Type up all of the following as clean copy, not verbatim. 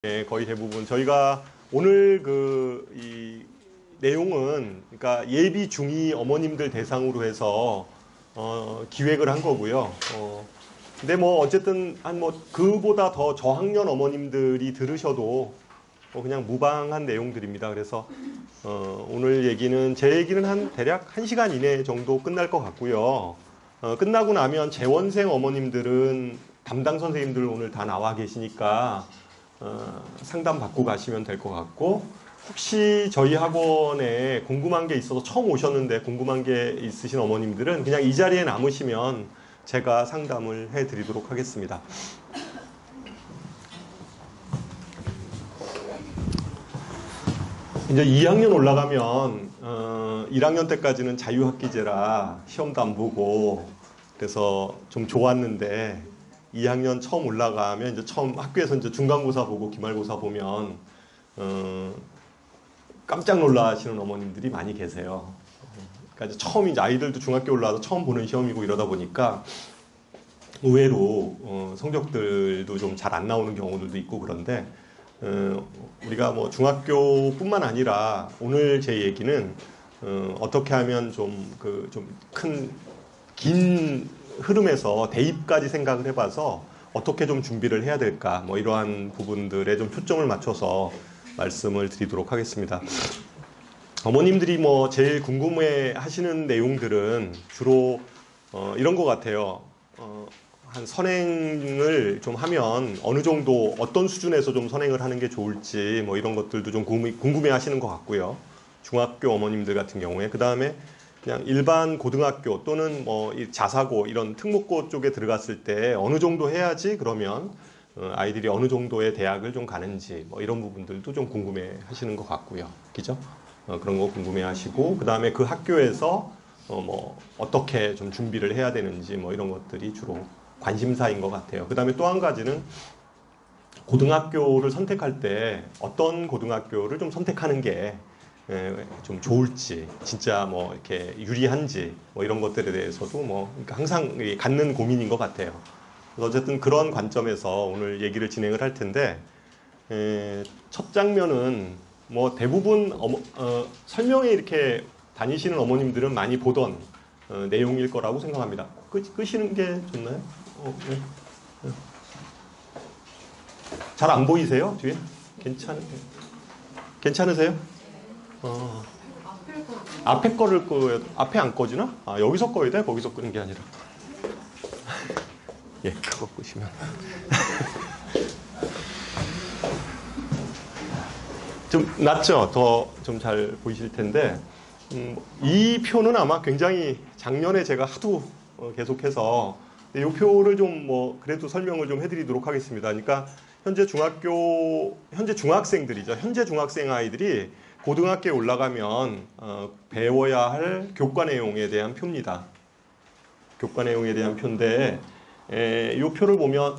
네, 거의 대부분 저희가 오늘 이 내용은 그러니까 예비 중2 어머님들 대상으로 해서 기획을 한 거고요. 근데 뭐 어쨌든 그보다 더 저학년 어머님들이 들으셔도 그냥 무방한 내용들입니다. 그래서 오늘 얘기는 제 얘기는 대략 1시간 이내 정도 끝날 것 같고요. 끝나고 나면 재원생 어머님들은 담당 선생님들 오늘 다 나와 계시니까 상담 받고 가시면 될 것 같고, 혹시 저희 학원에 궁금한 게 있어서 처음 오셨는데 궁금한 게 있으신 어머님들은 그냥 이 자리에 남으시면 제가 상담을 해드리도록 하겠습니다. 이제 2학년 올라가면 1학년 때까지는 자유학기제라 시험도 안 보고 그래서 좀 좋았는데, 2학년 처음 올라가면 이제 처음 학교에서 이제 중간고사 보고 기말고사 보면 깜짝 놀라시는 어머님들이 많이 계세요. 그러니까 이제 아이들도 중학교 올라와서 처음 보는 시험이고 이러다 보니까 의외로 성적들도 좀 잘 안 나오는 경우들도 있고, 그런데 우리가 뭐 중학교뿐만 아니라 오늘 제 얘기는 어떻게 하면 긴 흐름에서 대입까지 생각을 해봐서 어떻게 좀 준비를 해야 될까, 뭐 이러한 부분들에 좀 초점을 맞춰서 말씀을 드리도록 하겠습니다. 어머님들이 뭐 제일 궁금해 하시는 내용들은 주로 이런 것 같아요. 한 선행을 좀 하면 어느 정도 어떤 수준에서 좀 선행을 하는 게 좋을지 뭐 이런 것들도 좀 궁금해 하시는 것 같고요. 중학교 어머님들 같은 경우에. 그 다음에 그냥 일반 고등학교 또는 뭐 자사고 이런 특목고 쪽에 들어갔을 때 어느 정도 해야지 그러면 아이들이 어느 정도의 대학을 좀 가는지 뭐 이런 부분들도 좀 궁금해 하시는 것 같고요. 그죠? 그런 거 궁금해 하시고, 그 다음에 그 학교에서 뭐 어떻게 좀 준비를 해야 되는지 뭐 이런 것들이 주로 관심사인 것 같아요. 그 다음에 또 한 가지는 고등학교를 선택할 때 어떤 고등학교를 좀 선택하는 게 좀 좋을지, 진짜 뭐 이렇게 유리한지 뭐 이런 것들에 대해서도 그러니까 항상 갖는 고민인 것 같아요. 그래서 어쨌든 그런 관점에서 오늘 얘기를 진행을 할 텐데, 첫 장면은 뭐 대부분 설명회 이렇게 다니시는 어머님들은 많이 보던 내용일 거라고 생각합니다. 끄시는 게 좋나요? 네. 잘 안 보이세요? 뒤에? 괜찮으세요? 앞에 거를 앞에 안 꺼지나? 여기서 꺼야 돼? 거기서 끄는 게 아니라. 예, 그거 끄시면. 좀 낫죠? 더 좀 잘 보이실 텐데, 이 표는 아마 굉장히 작년에 제가 하도 계속해서 이 표를 좀 그래도 설명을 좀 해드리도록 하겠습니다. 그러니까 현재 중학생들이죠. 현재 중학생 아이들이 고등학교에 올라가면 배워야 할 교과 내용에 대한 표입니다. 교과 내용에 대한 표인데, 이 표를 보면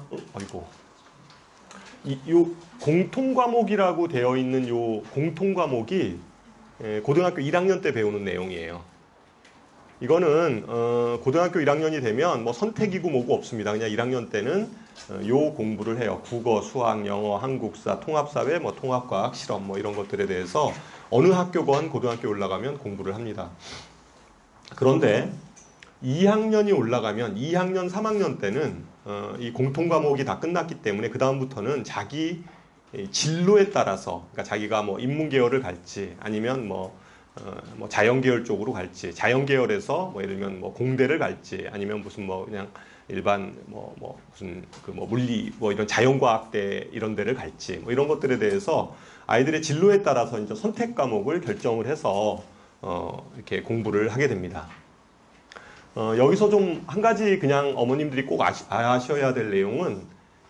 이 공통 과목이라고 되어 있는 이 공통 과목이 고등학교 1학년 때 배우는 내용이에요. 이거는 고등학교 1학년이 되면 뭐 선택이고 뭐고 없습니다. 그냥 1학년 때는 요 공부를 해요. 국어, 수학, 영어, 한국사, 통합사회, 뭐 통합과학, 실험 뭐 이런 것들에 대해서 어느 학교건 고등학교 올라가면 공부를 합니다. 그런데 2학년이 올라가면 2학년, 3학년 때는 이 공통 과목이 다 끝났기 때문에 그 다음부터는 자기 진로에 따라서, 그러니까 자기가 뭐 인문계열을 갈지 아니면 뭐 자연계열 쪽으로 갈지, 자연계열에서 뭐 예를 들면 뭐 공대를 갈지 아니면 무슨 뭐 그냥 일반 무슨 물리 뭐 이런 자연과학대 이런 데를 갈지 뭐 이런 것들에 대해서 아이들의 진로에 따라서 이제 선택 과목을 결정을 해서 이렇게 공부를 하게 됩니다. 여기서 좀 한 가지 그냥 어머님들이 꼭 아셔야 될 내용은,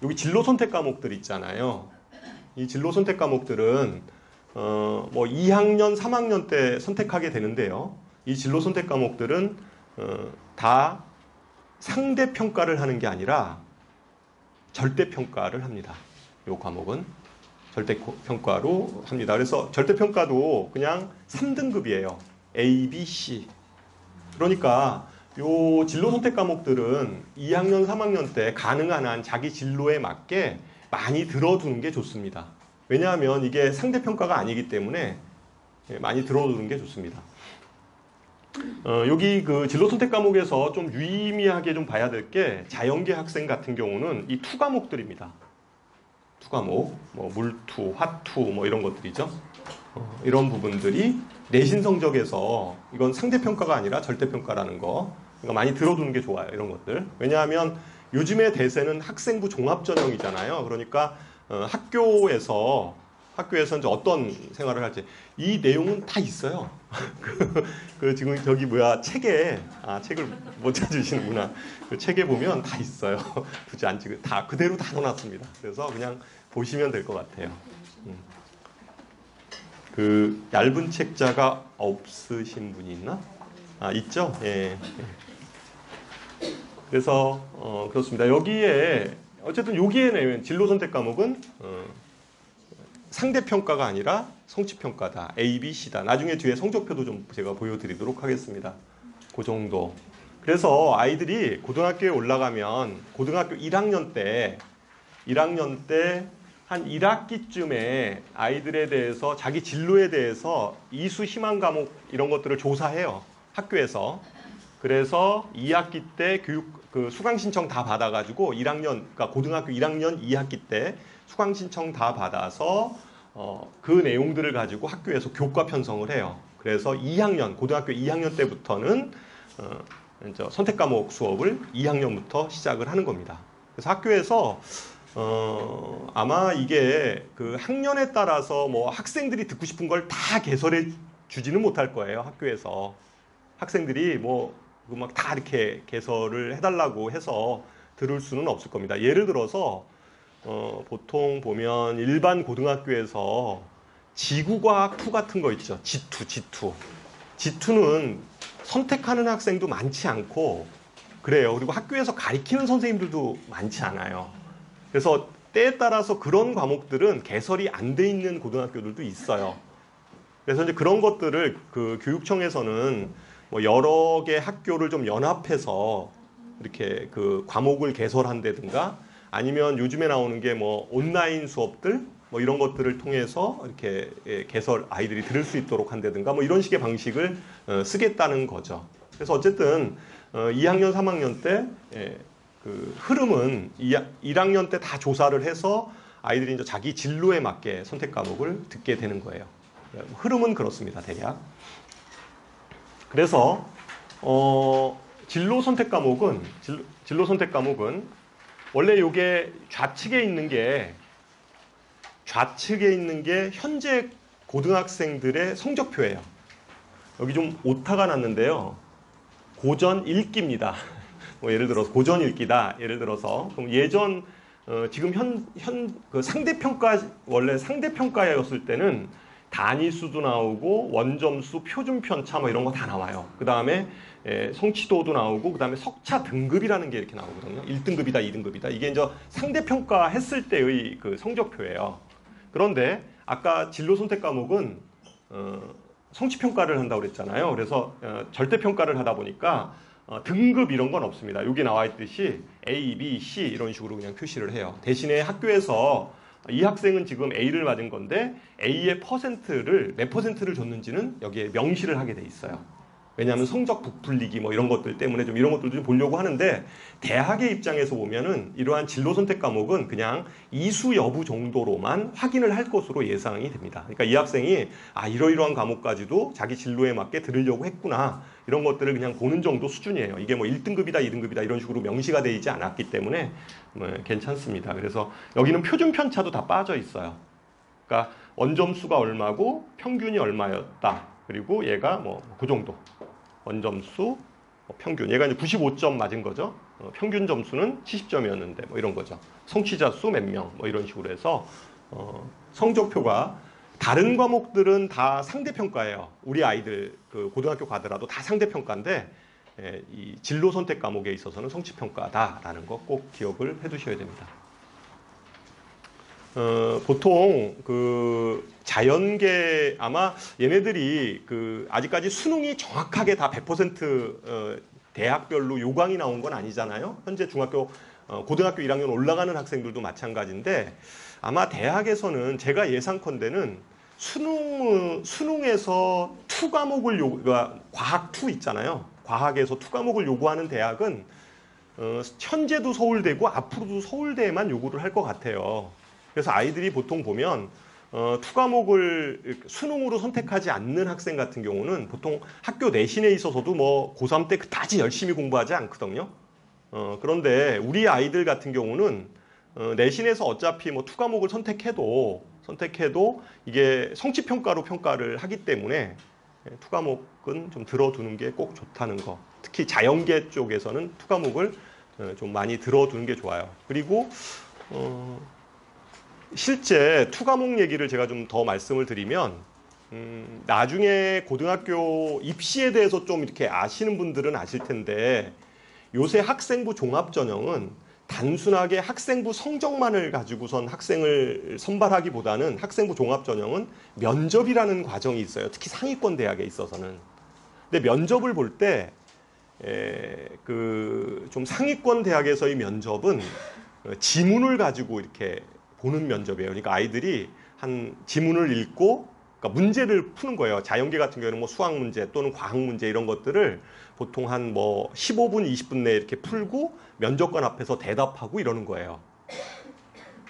여기 진로 선택 과목들 있잖아요. 이 진로 선택 과목들은 뭐 2학년, 3학년 때 선택하게 되는데요. 이 진로 선택 과목들은 다 상대 평가를 하는 게 아니라 절대 평가를 합니다. 이 과목은 절대 평가로 합니다. 그래서 절대 평가도 그냥 3등급이에요. A, B, C. 그러니까 요 진로 선택 과목들은 2학년, 3학년 때 가능한 한 자기 진로에 맞게 많이 들어두는 게 좋습니다. 왜냐하면 이게 상대평가가 아니기 때문에 많이 들어두는 게 좋습니다. 여기 그 진로 선택 과목에서 좀 유의미하게 좀 봐야 될 게 자연계 학생 같은 경우는 이 투 과목들입니다. 투 과목, 뭐 물투, 화투 뭐 이런 것들이죠. 이런 부분들이 내신 성적에서 이건 상대평가가 아니라 절대평가라는 거 그러니까 많이 들어두는 게 좋아요. 이런 것들. 왜냐하면 요즘의 대세는 학생부 종합전형이잖아요. 그러니까 학교에서 이제 어떤 생활을 할지 이 내용은 다 있어요. 그 지금 저기 뭐야 책에 책을 못 찾으시는구나. 그 책에 보면 다 있어요. 굳이 안 찍어 다 그대로 다 넣어놨습니다. 그래서 그냥 보시면 될 것 같아요. 그 얇은 책자가 없으신 분이 있나? 있죠? 예. 그래서 그렇습니다. 여기에 어쨌든 여기에 진로 선택 과목은 상대평가가 아니라 성취평가다. A, B, C다. 나중에 뒤에 성적표도 좀 제가 보여드리도록 하겠습니다. 그 정도. 그래서 아이들이 고등학교에 올라가면 고등학교 1학년 때 한 1학기쯤에 아이들에 대해서 자기 진로에 대해서 이수 희망 과목 이런 것들을 조사해요. 학교에서. 그래서 2학기 때 그 수강 신청 다 받아가지고 1학년, 그러니까 고등학교 1학년 2학기 때 수강 신청 다 받아서 그 내용들을 가지고 학교에서 교과 편성을 해요. 그래서 2학년, 고등학교 2학년 때부터는 이제 선택 과목 수업을 2학년부터 시작을 하는 겁니다. 그래서 학교에서 아마 이게 그 학년에 따라서 뭐 학생들이 듣고 싶은 걸 다 개설해 주지는 못할 거예요. 학교에서 학생들이 뭐 막 다 이렇게 개설을 해달라고 해서 들을 수는 없을 겁니다. 예를 들어서 보통 보면 일반 고등학교에서 지구과학 2 같은 거 있죠. G2. G2는 선택하는 학생도 많지 않고 그래요. 그리고 학교에서 가르치는 선생님들도 많지 않아요. 그래서 때에 따라서 그런 과목들은 개설이 안 돼 있는 고등학교들도 있어요. 그래서 이제 그런 것들을 그 교육청에서는 뭐 여러 개 학교를 좀 연합해서 이렇게 그 과목을 개설한다든가 아니면 요즘에 나오는 게 뭐 온라인 수업들 뭐 이런 것들을 통해서 이렇게 개설 아이들이 들을 수 있도록 한다든가 뭐 이런 식의 방식을 쓰겠다는 거죠. 그래서 어쨌든 2학년, 3학년 때 그 흐름은 1학년 때 다 조사를 해서 아이들이 이제 자기 진로에 맞게 선택 과목을 듣게 되는 거예요. 흐름은 그렇습니다, 대략. 그래서 진로 선택 과목은 원래 이게 좌측에 있는 게 현재 고등학생들의 성적표예요. 여기 좀 오타가 났는데요. 고전 읽기입니다. 뭐 예를 들어서 고전 읽기다. 예를 들어서 그럼 예전 지금 그 상대평가 원래 상대평가였을 때는 단위수도 나오고 원점수, 표준편차 뭐 이런 거 다 나와요. 그 다음에 성취도도 나오고 그 다음에 석차 등급이라는 게 이렇게 나오거든요. 1등급이다, 2등급이다. 이게 이제 상대평가 했을 때의 그 성적표예요. 그런데 아까 진로 선택 과목은 성취평가를 한다고 그랬잖아요. 그래서 절대평가를 하다 보니까 등급 이런 건 없습니다. 여기 나와 있듯이 A, B, C 이런 식으로 그냥 표시를 해요. 대신에 학교에서 이 학생은 지금 A를 맞은 건데 A의 퍼센트를 몇 퍼센트를 줬는지는 여기에 명시를 하게 돼 있어요. 왜냐하면 성적 부풀리기 뭐 이런 것들 때문에 좀 이런 것들도 좀 보려고 하는데 대학의 입장에서 보면은 이러한 진로 선택 과목은 그냥 이수 여부 정도로만 확인을 할 것으로 예상이 됩니다. 그러니까 이 학생이 이러이러한 과목까지도 자기 진로에 맞게 들으려고 했구나 이런 것들을 그냥 보는 정도 수준이에요. 이게 뭐 1등급이다 2등급이다 이런 식으로 명시가 되어 있지 않았기 때문에 괜찮습니다. 그래서 여기는 표준 편차도 다 빠져 있어요. 그러니까 원점수가 얼마고 평균이 얼마였다. 그리고 얘가 뭐 그 정도. 원점수, 평균. 얘가 이제 95점 맞은 거죠. 평균 점수는 70점이었는데 뭐 이런 거죠. 성취자 수 몇 명 뭐 이런 식으로 해서 성적표가 다른 과목들은 다 상대평가예요. 우리 아이들 그 고등학교 가더라도 다 상대평가인데 이 진로 선택 과목에 있어서는 성취평가다라는 거 꼭 기억을 해두셔야 됩니다. 보통 그 자연계 아마 얘네들이 그 아직까지 수능이 정확하게 다 100% 대학별로 요강이 나온 건 아니잖아요. 현재 고등학교 1학년 올라가는 학생들도 마찬가지인데 아마 대학에서는 제가 예상컨대는 수능에서 투 과목을 그러니까 과학 투 있잖아요. 과학에서 투 과목을 요구하는 대학은 현재도 서울대고 앞으로도 서울대에만 요구를 할 것 같아요. 그래서 아이들이 보통 보면 투 과목을 수능으로 선택하지 않는 학생 같은 경우는 보통 학교 내신에 있어서도 뭐 고3 때 그다지 열심히 공부하지 않거든요. 그런데 우리 아이들 같은 경우는 내신에서 어차피 뭐 투 과목을 선택해도 이게 성취평가로 평가를 하기 때문에 투 과목은 좀 들어두는 게 꼭 좋다는 거. 특히 자연계 쪽에서는 투 과목을 좀 많이 들어두는 게 좋아요. 그리고 실제 투 과목 얘기를 제가 좀 더 말씀을 드리면 나중에 고등학교 입시에 대해서 좀 이렇게 아시는 분들은 아실 텐데 요새 학생부 종합전형은 단순하게 학생부 성적만을 가지고선 학생을 선발하기보다는 학생부 종합전형은 면접이라는 과정이 있어요. 특히 상위권 대학에 있어서는. 근데 면접을 볼 때 좀 상위권 대학에서의 면접은 지문을 가지고 이렇게 보는 면접이에요. 그러니까 아이들이 한 지문을 읽고 그러니까 문제를 푸는 거예요. 자연계 같은 경우는 뭐 수학 문제 또는 과학 문제 이런 것들을 보통 한 뭐 15분, 20분 내에 이렇게 풀고 면접관 앞에서 대답하고 이러는 거예요.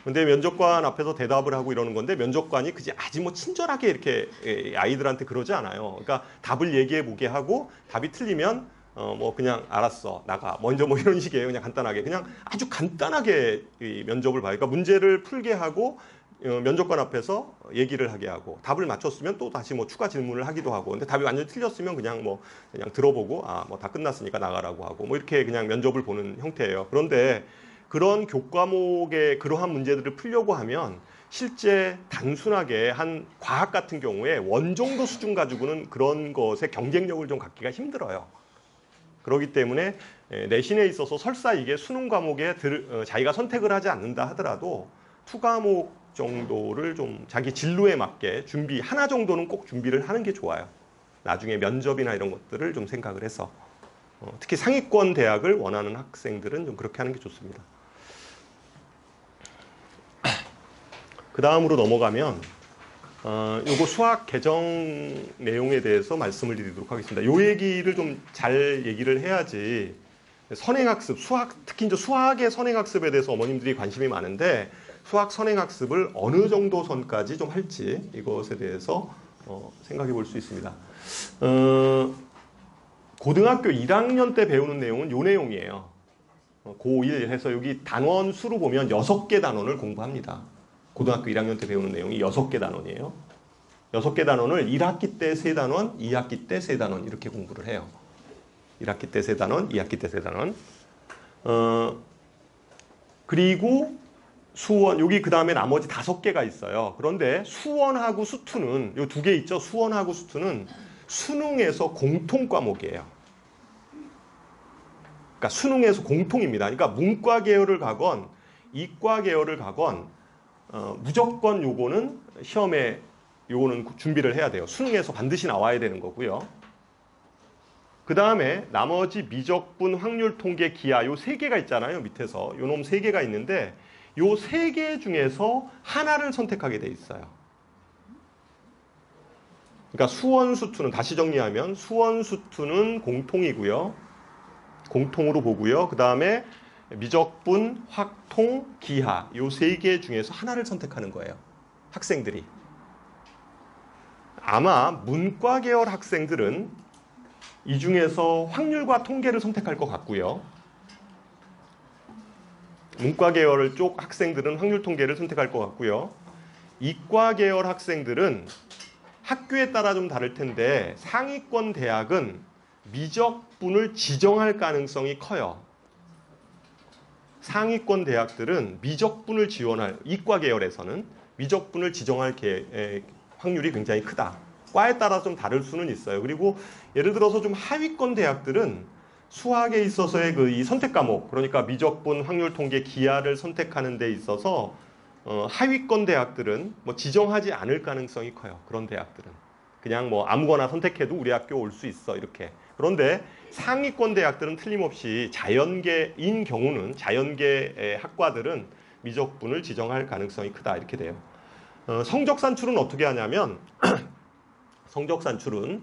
근데 면접관 앞에서 대답을 하고 이러는 건데 면접관이 그지 아주 뭐 친절하게 이렇게 아이들한테 그러지 않아요. 그러니까 답을 얘기해 보게 하고 답이 틀리면 뭐 그냥 알았어 나가 먼저 뭐 이런 식이에요. 그냥 간단하게 그냥 아주 간단하게 이 면접을 봐요. 그러니까 문제를 풀게 하고 면접관 앞에서 얘기를 하게 하고 답을 맞췄으면 또 다시 뭐 추가 질문을 하기도 하고 근데 답이 완전히 틀렸으면 그냥 뭐 그냥 들어보고 아 뭐 다 끝났으니까 나가라고 하고 뭐 이렇게 그냥 면접을 보는 형태예요. 그런데 그런 교과목의 그러한 문제들을 풀려고 하면 실제 단순하게 한 과학 같은 경우에 원정도 수준 가지고는 그런 것에 경쟁력을 좀 갖기가 힘들어요. 그렇기 때문에 내신에 있어서 설사 이게 수능 과목에 자기가 선택을 하지 않는다 하더라도 투 과목 정도를 좀 자기 진로에 맞게 하나 정도는 꼭 준비를 하는 게 좋아요. 나중에 면접이나 이런 것들을 좀 생각을 해서 특히 상위권 대학을 원하는 학생들은 좀 그렇게 하는 게 좋습니다. 그 다음으로 넘어가면 요거 수학 개정 내용에 대해서 말씀을 드리도록 하겠습니다. 요 얘기를 좀 잘 얘기를 해야지 선행학습, 특히 이제 수학의 선행학습에 대해서 어머님들이 관심이 많은데 수학 선행학습을 어느 정도 선까지 좀 할지 이것에 대해서 생각해 볼 수 있습니다. 고등학교 1학년 때 배우는 내용은 요 내용이에요. 고1 해서 여기 단원 수로 보면 6개 단원을 공부합니다. 고등학교 1학년 때 배우는 내용이 6개 단원이에요. 6개 단원을 1학기 때 3단원, 2학기 때 3단원 이렇게 공부를 해요. 1학기 때 3단원, 2학기 때 3단원. 그리고 수원, 여기 그 다음에 나머지 5개가 있어요. 그런데 수원하고 수투는, 요 2개 있죠? 수원하고 수투는 수능에서 공통 과목이에요. 그러니까 수능에서 공통입니다. 그러니까 문과 계열을 가건, 이과 계열을 가건, 무조건 요거는 시험에 요거는 준비를 해야 돼요. 수능에서 반드시 나와야 되는 거고요. 그 다음에 나머지 미적분, 확률, 통계, 기하 요 3개가 있잖아요. 밑에서 요놈 3개가 있는데 요 3개 중에서 하나를 선택하게 돼 있어요. 그러니까 수원수투는 다시 정리하면 수원수투는 공통이고요. 공통으로 보고요. 그 다음에 미적분, 확통, 기하 요 3개 중에서 하나를 선택하는 거예요. 학생들이. 아마 문과 계열 학생들은 이 중에서 확률과 통계를 선택할 것 같고요. 문과 계열 쪽 학생들은 확률 통계를 선택할 것 같고요. 이과 계열 학생들은 학교에 따라 좀 다를 텐데 상위권 대학은 미적분을 지정할 가능성이 커요. 상위권 대학들은 미적분을 지원할, 이과 계열에서는 미적분을 지정할 확률이 굉장히 크다. 과에 따라 좀 다를 수는 있어요. 그리고 예를 들어서 좀 하위권 대학들은 수학에 있어서의 이 선택 과목, 그러니까 미적분, 확률, 통계, 기하를 선택하는 데 있어서 하위권 대학들은 뭐 지정하지 않을 가능성이 커요. 그런 대학들은 그냥 뭐 아무거나 선택해도 우리 학교 올 수 있어 이렇게. 그런데 상위권 대학들은 틀림없이 자연계인 경우는 자연계 학과들은 미적분을 지정할 가능성이 크다 이렇게 돼요. 성적 산출은 어떻게 하냐면 성적 산출은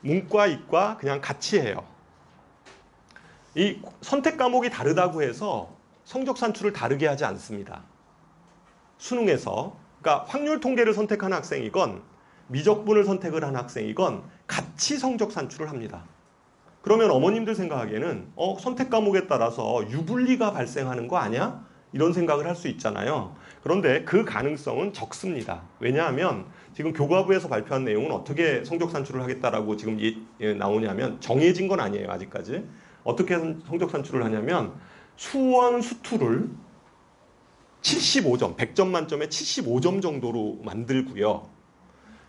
문과, 이과 그냥 같이 해요. 이 선택 과목이 다르다고 해서 성적 산출을 다르게 하지 않습니다. 수능에서 그러니까 확률 통계를 선택한 학생이건 미적분을 선택을 한 학생이건 같이 성적 산출을 합니다. 그러면 어머님들 생각하기에는 선택 과목에 따라서 유불리가 발생하는 거 아니야? 이런 생각을 할 수 있잖아요. 그런데 그 가능성은 적습니다. 왜냐하면 지금 교과부에서 발표한 내용은 어떻게 성적 산출을 하겠다라고 지금 나오냐면 정해진 건 아니에요. 아직까지. 어떻게 성적 산출을 하냐면 수원, 수투를 75점, 100점 만점에 75점 정도로 만들고요.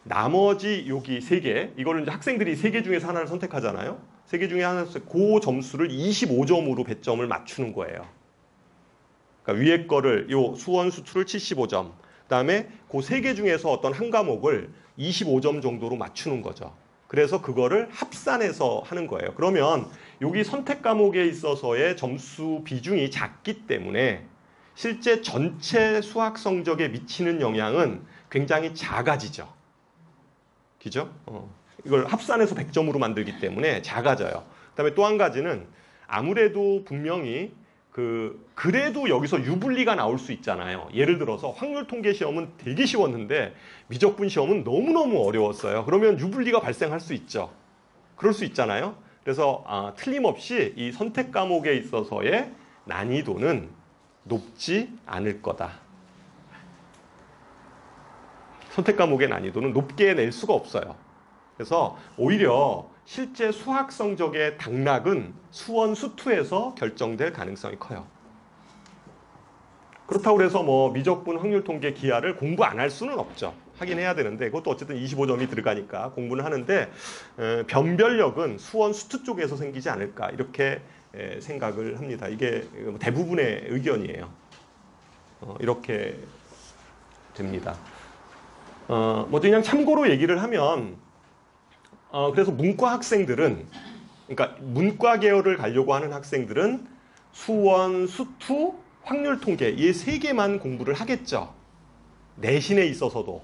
나머지 여기 3개, 이거를 이제 학생들이 3개 중에서 하나를 선택하잖아요. 3개 중에 하나에서 그 점수를 25점으로 배점을 맞추는 거예요. 그러니까 위에 거를 요 수원, 수투를 75점, 그다음에 그 3개 중에서 어떤 한 과목을 25점 정도로 맞추는 거죠. 그래서 그거를 합산해서 하는 거예요. 그러면 여기 선택 과목에 있어서의 점수 비중이 작기 때문에 실제 전체 수학 성적에 미치는 영향은 굉장히 작아지죠. 그죠? 이걸 합산해서 100점으로 만들기 때문에 작아져요. 그다음에 또 한 가지는 아무래도 분명히 그래도 여기서 유불리가 나올 수 있잖아요. 예를 들어서 확률 통계 시험은 되게 쉬웠는데 미적분 시험은 너무너무 어려웠어요. 그러면 유불리가 발생할 수 있죠. 그럴 수 있잖아요. 그래서 틀림없이 이 선택 과목에 있어서의 난이도는 높지 않을 거다. 선택 과목의 난이도는 높게 낼 수가 없어요. 그래서 오히려 실제 수학 성적의 당락은 수원, 수투에서 결정될 가능성이 커요. 그렇다고 해서 뭐 미적분, 확률 통계, 기하를 공부 안 할 수는 없죠. 하긴 해야 되는데 그것도 어쨌든 25점이 들어가니까 공부는 하는데 변별력은 수원, 수투 쪽에서 생기지 않을까 이렇게 생각을 합니다. 이게 대부분의 의견이에요. 이렇게 됩니다. 뭐 그냥 참고로 얘기를 하면 그래서 문과 학생들은 그러니까 문과 계열을 가려고 하는 학생들은 수원, 수투, 확률 통계 이 3개만 공부를 하겠죠. 내신에 있어서도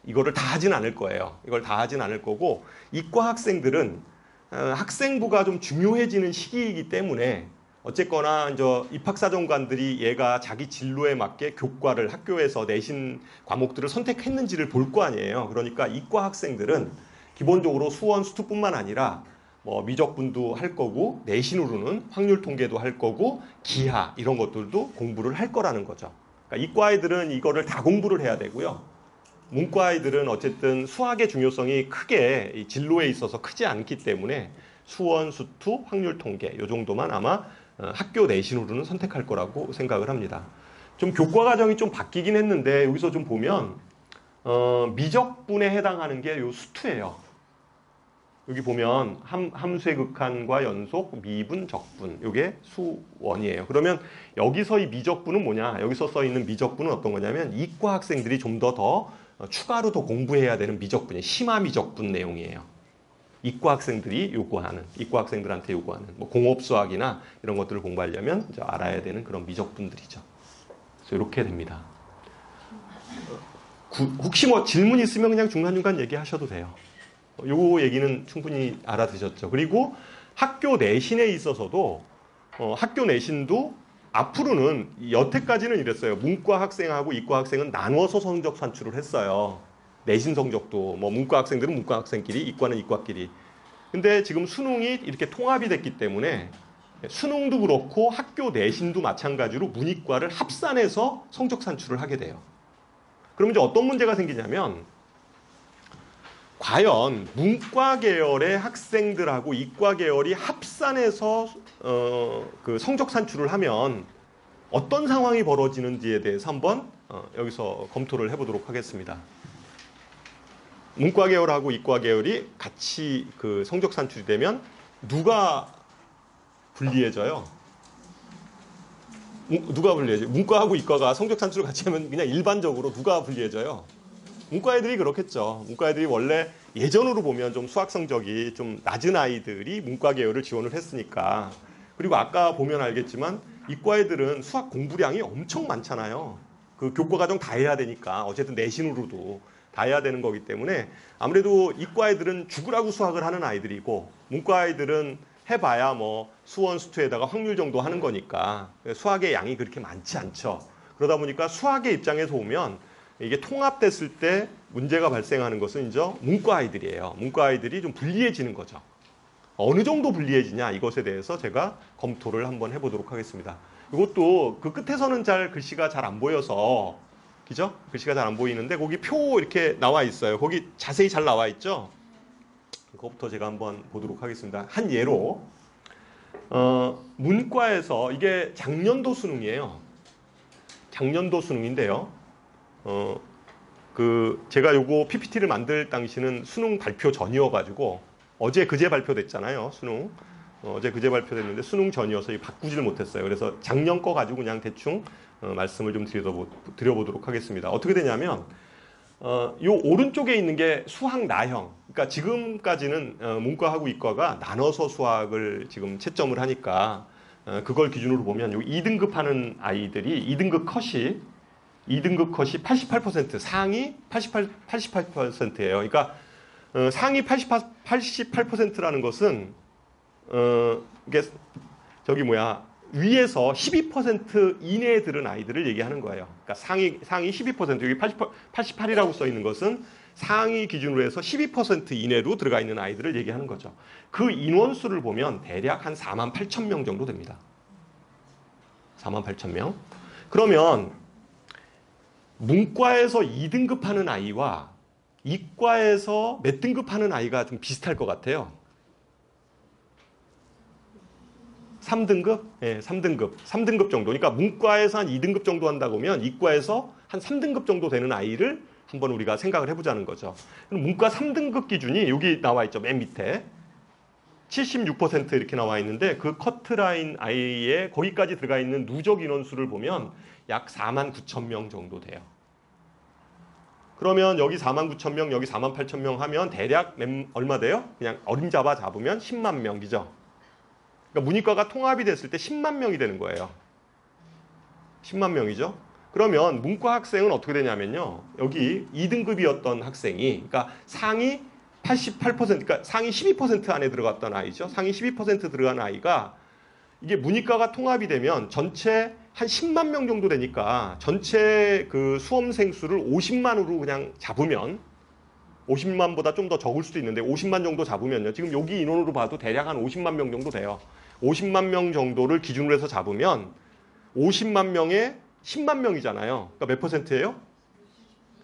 이거를 다 하진 않을 거예요. 이걸 다 하진 않을 거고 이과 학생들은 학생부가 좀 중요해지는 시기이기 때문에 어쨌거나 이제 입학사정관들이 얘가 자기 진로에 맞게 교과를 학교에서 내신 과목들을 선택했는지를 볼 거 아니에요. 그러니까 이과 학생들은 기본적으로 수원, 수투뿐만 아니라 뭐 미적분도 할 거고 내신으로는 확률 통계도 할 거고 기하 이런 것들도 공부를 할 거라는 거죠. 그러니까 이과 아이들은 이거를 다 공부를 해야 되고요. 문과 아이들은 어쨌든 수학의 중요성이 크게 이 진로에 있어서 크지 않기 때문에 수원, 수투, 확률 통계 이 정도만 아마 학교 내신으로는 선택할 거라고 생각을 합니다. 좀 교과 과정이 좀 바뀌긴 했는데 여기서 좀 보면 미적분에 해당하는 게 요 수투예요. 여기 보면 함수의 극한과 연속, 미분, 적분 이게 수원이에요. 그러면 여기서 이 미적분은 뭐냐? 여기서 써 있는 미적분은 어떤 거냐면 이과 학생들이 좀 더 추가로 더 공부해야 되는 미적분이 심화 미적분 내용이에요. 이과 학생들이 요구하는, 이과 학생들한테 요구하는 뭐 공업수학이나 이런 것들을 공부하려면 이제 알아야 되는 그런 미적분들이죠. 그래서 이렇게 됩니다. 혹시 뭐 질문 있으면 그냥 중간중간 얘기하셔도 돼요. 요 얘기는 충분히 알아두셨죠. 그리고 학교 내신에 있어서도 학교 내신도 앞으로는 여태까지는 이랬어요. 문과 학생하고 이과 학생은 나눠서 성적 산출을 했어요. 내신 성적도 뭐 문과 학생들은 문과 학생끼리, 이과는 이과끼리. 근데 지금 수능이 이렇게 통합이 됐기 때문에 수능도 그렇고 학교 내신도 마찬가지로 문이과를 합산해서 성적 산출을 하게 돼요. 그럼 이제 어떤 문제가 생기냐면 과연 문과 계열의 학생들하고 이과 계열이 합산해서 그 성적 산출을 하면 어떤 상황이 벌어지는지에 대해서 한번 여기서 검토를 해보도록 하겠습니다. 문과 계열하고 이과 계열이 같이 그 성적 산출이 되면 누가 불리해져요? 누가 불리해져요? 문과하고 이과가 성적 산출을 같이 하면 그냥 일반적으로 누가 불리해져요? 문과 애들이 그렇겠죠. 문과 애들이 원래 예전으로 보면 좀 수학 성적이 좀 낮은 아이들이 문과 계열을 지원을 했으니까. 그리고 아까 보면 알겠지만 이과 애들은 수학 공부량이 엄청 많잖아요. 그 교과 과정 다 해야 되니까 어쨌든 내신으로도 다 해야 되는 거기 때문에 아무래도 이과 애들은 죽으라고 수학을 하는 아이들이고 문과 아이들은 해봐야 뭐 수원 수투에다가 확률 정도 하는 거니까 수학의 양이 그렇게 많지 않죠. 그러다 보니까 수학의 입장에서 보면 이게 통합됐을 때 문제가 발생하는 것은 이제 문과 아이들이에요. 문과 아이들이 좀 불리해지는 거죠. 어느 정도 불리해지냐 이것에 대해서 제가 검토를 한번 해보도록 하겠습니다. 이것도 그 끝에서는 잘 글씨가 잘 안 보여서 그죠? 글씨가 잘 안 보이는데 거기 표 이렇게 나와 있어요. 거기 자세히 잘 나와 있죠? 그것부터 제가 한번 보도록 하겠습니다. 한 예로 문과에서 이게 작년도 수능이에요. 작년도 수능인데요. 제가 요거 PPT를 만들 당시는 수능 발표 전이어가지고 어제 그제 발표됐잖아요. 수능 어제 그제 발표됐는데 수능 전이어서 바꾸지를 못했어요. 그래서 작년 거 가지고 그냥 대충 말씀을 좀 드려보도록 하겠습니다. 어떻게 되냐면 요 오른쪽에 있는 게 수학 나형. 그러니까 지금까지는 문과하고 이과가 나눠서 수학을 지금 채점을 하니까 그걸 기준으로 보면 요 2등급 하는 아이들이 2등급 컷이 88% 상위 88%예요. 그러니까 상위 88%라는 것은 이게 위에서 12% 이내에 들은 아이들을 얘기하는 거예요. 그러니까 상위 12% 여기 88이라고 써 있는 것은 상위 기준으로 해서 12% 이내로 들어가 있는 아이들을 얘기하는 거죠. 그 인원수를 보면 대략 한 48,000명 정도 됩니다. 48,000명. 그러면 문과에서 2등급 하는 아이와 이과에서 몇 등급 하는 아이가 좀 비슷할 것 같아요. 3등급? 네, 3등급. 3등급 정도. 그러니까 문과에서 한 2등급 정도 한다고 하면 이과에서 한 3등급 정도 되는 아이를 한번 우리가 생각을 해보자는 거죠. 그럼 문과 3등급 기준이 여기 나와 있죠. 맨 밑에. 76% 이렇게 나와 있는데 그 커트라인 아이에 거기까지 들어가 있는 누적 인원수를 보면 약 49,000명 정도 돼요. 그러면 여기 49,000명, 여기 48,000명 하면 대략 얼마 돼요? 그냥 어림잡아 잡으면 10만 명이죠. 그러니까 문이과가 통합이 됐을 때 10만 명이 되는 거예요. 10만 명이죠. 그러면 문과 학생은 어떻게 되냐면요. 여기 2등급이었던 학생이 그러니까 상위 88% 그러니까 상위 12% 안에 들어갔던 아이죠. 상위 12% 들어간 아이가 이게 문이과가 통합이 되면 전체 한 10만 명 정도 되니까 전체 그 수험생 수를 50만으로 그냥 잡으면 50만보다 좀 더 적을 수도 있는데 50만 정도 잡으면요. 지금 여기 인원으로 봐도 대략 한 50만 명 정도 돼요. 50만 명 정도를 기준으로 해서 잡으면 50만 명에 10만 명이잖아요. 그러니까 몇 퍼센트예요?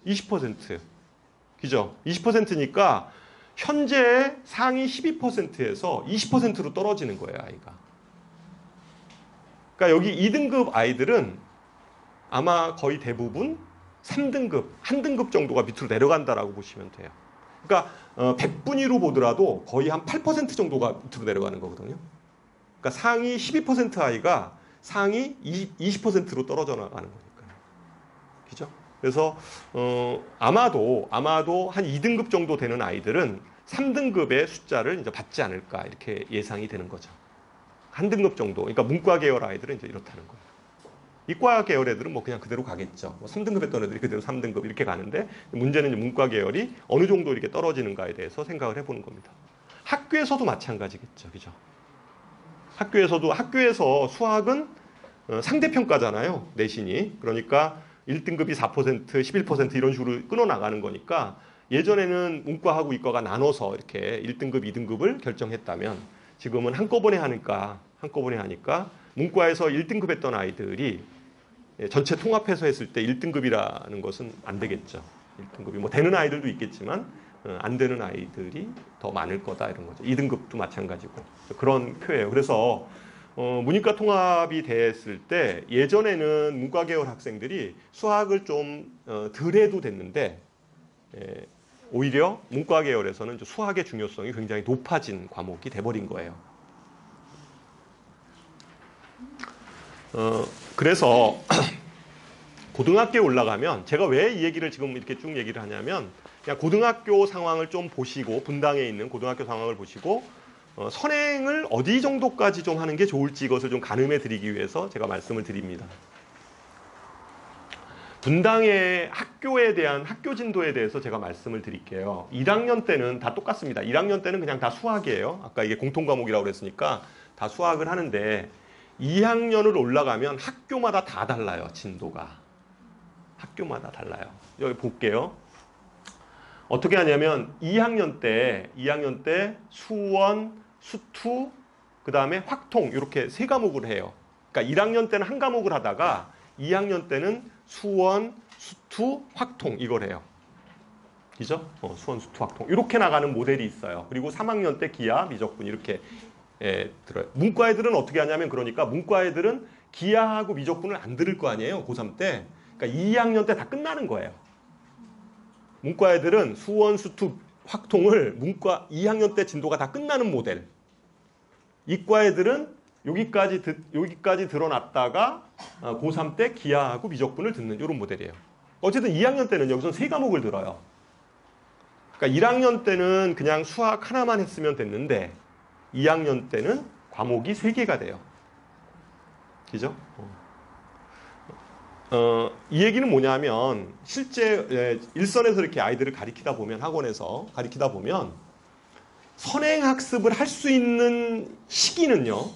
20%. 그죠? 20%니까 현재 상위 12%에서 20%로 떨어지는 거예요, 아이가. 그러니까 여기 2등급 아이들은 아마 거의 대부분 3등급, 한 등급 정도가 밑으로 내려간다라고 보시면 돼요. 그러니까 100분위로 보더라도 거의 한 8% 정도가 밑으로 내려가는 거거든요. 그러니까 상위 12% 아이가 상위 20%로 떨어져 나가는 거니까요. 그죠? 그래서 아마도 한 2등급 정도 되는 아이들은 3등급의 숫자를 이제 받지 않을까 이렇게 예상이 되는 거죠. 한 등급 정도. 그러니까 문과 계열 아이들은 이제 이렇다는 거예요. 이과 계열 애들은 뭐 그냥 그대로 가겠죠. 뭐 3등급 했던 애들이 그대로 3등급 이렇게 가는데 문제는 이제 문과 계열이 어느 정도 이렇게 떨어지는가에 대해서 생각을 해보는 겁니다. 학교에서도 마찬가지겠죠. 그죠? 학교에서 수학은 상대평가잖아요. 내신이. 그러니까 1등급이 4%, 11% 이런 식으로 끊어나가는 거니까 예전에는 문과하고 이과가 나눠서 이렇게 1등급, 2등급을 결정했다면 지금은 한꺼번에 하니까 문과에서 1등급 했던 아이들이 전체 통합해서 했을 때 1등급이라는 것은 안 되겠죠. 1등급이 뭐 되는 아이들도 있겠지만 안 되는 아이들이 더 많을 거다 이런 거죠. 2등급도 마찬가지고 그런 표예요. 그래서 문이과 통합이 됐을 때 예전에는 문과 계열 학생들이 수학을 좀 덜 해도 됐는데 오히려 문과 계열에서는 수학의 중요성이 굉장히 높아진 과목이 돼버린 거예요. 그래서 고등학교에 올라가면 제가 왜 이 얘기를 지금 이렇게 쭉 얘기를 하냐면 그냥 고등학교 상황을 좀 보시고 분당에 있는 고등학교 상황을 보시고 선행을 어디 정도까지 좀 하는 게 좋을지 이것을 좀 가늠해 드리기 위해서 제가 말씀을 드립니다. 분당의 학교에 대한 학교 진도에 대해서 제가 말씀을 드릴게요. 1학년 때는 다 똑같습니다. 1학년 때는 그냥 다 수학이에요. 아까 이게 공통과목이라고 그랬으니까 다 수학을 하는데 2학년을 올라가면 학교마다 다 달라요. 진도가. 학교마다 달라요. 여기 볼게요. 어떻게 하냐면 2학년 때 수원, 수투, 그 다음에 확통 이렇게 세 과목을 해요. 그러니까 1학년 때는 한 과목을 하다가 2학년 때는 수원, 수투, 확통 이걸 해요. 그죠? 수원, 수투, 확통 이렇게 나가는 모델이 있어요. 그리고 3학년 때 기하, 미적분 이렇게 들어요. 문과 애들은 어떻게 하냐면 그러니까 문과 애들은 기하하고 미적분을 안 들을 거 아니에요. 고3 때. 그러니까 2학년 때 다 끝나는 거예요. 문과 애들은 수원, 수투, 확통을 문과 2학년 때 진도가 다 끝나는 모델. 이과 애들은 여기까지 드러났다가 고3 때 기하하고 미적분을 듣는 이런 모델이에요. 어쨌든 2학년 때는 여기서 세 과목을 들어요. 그러니까 1학년 때는 그냥 수학 하나만 했으면 됐는데 2학년 때는 과목이 3개가 돼요. 그죠? 이 얘기는 뭐냐면 실제 일선에서 이렇게 아이들을 가리키다 보면 학원에서 가리키다 보면 선행학습을 할 수 있는 시기는요.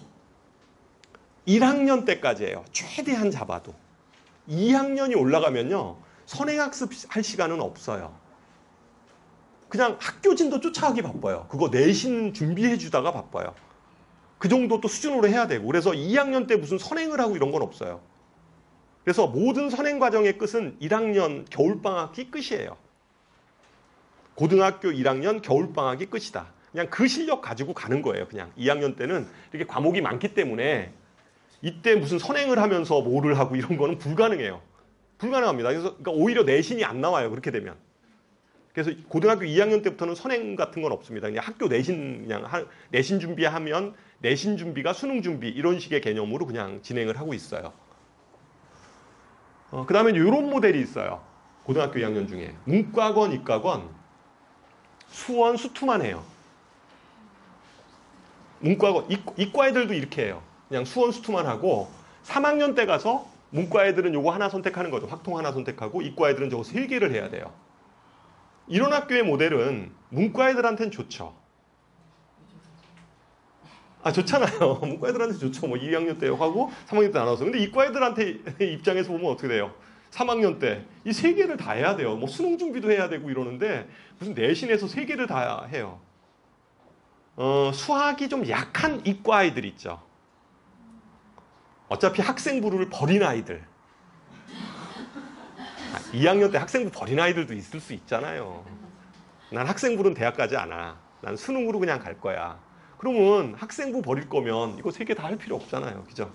1학년 때까지예요. 최대한 잡아도. 2학년이 올라가면요. 선행학습 할 시간은 없어요. 그냥 학교 진도 쫓아가기 바빠요. 그거 내신 준비해 주다가 바빠요. 그 정도 또 수준으로 해야 되고. 그래서 2학년 때 무슨 선행을 하고 이런 건 없어요. 그래서 모든 선행 과정의 끝은 1학년 겨울방학이 끝이에요. 고등학교 1학년 겨울방학이 끝이다. 그냥 그 실력 가지고 가는 거예요. 그냥 2학년 때는 이렇게 과목이 많기 때문에 이때 무슨 선행을 하면서 뭐를 하고 이런 거는 불가능해요. 불가능합니다. 그래서 그러니까 오히려 내신이 안 나와요. 그렇게 되면. 그래서 고등학교 2학년 때부터는 선행 같은 건 없습니다. 그냥 학교 내신 내신 준비하면 내신 준비가 수능 준비 이런 식의 개념으로 그냥 진행을 하고 있어요. 그 다음에 이런 모델이 있어요. 고등학교 2학년 중에 문과건, 이과건 수원, 수투만 해요. 문과건, 이과 애들도 이렇게 해요. 그냥 수원, 수투만 하고 3학년 때 가서 문과 애들은 요거 하나 선택하는 거죠. 확통 하나 선택하고 이과 애들은 저거 3개를 해야 돼요. 이런 학교의 모델은 문과 애들한테는 좋죠. 좋잖아요. 문과 애들한테 좋죠. 뭐 2학년 때 하고 3학년 때 나눠서. 근데 이과 애들한테 입장에서 보면 어떻게 돼요? 3학년 때 이 3개를 다 해야 돼요. 뭐 수능 준비도 해야 되고 이러는데 무슨 내신에서 3개를 다 해요. 수학이 좀 약한 이과 아이들 있죠. 어차피 학생부를 버린 아이들. 2학년 때 학생부 버린 아이들도 있을 수 있잖아요. 난 학생부는 대학 가지 않아. 난 수능으로 그냥 갈 거야. 그러면 학생부 버릴 거면 이거 3개 다 할 필요 없잖아요. 그죠?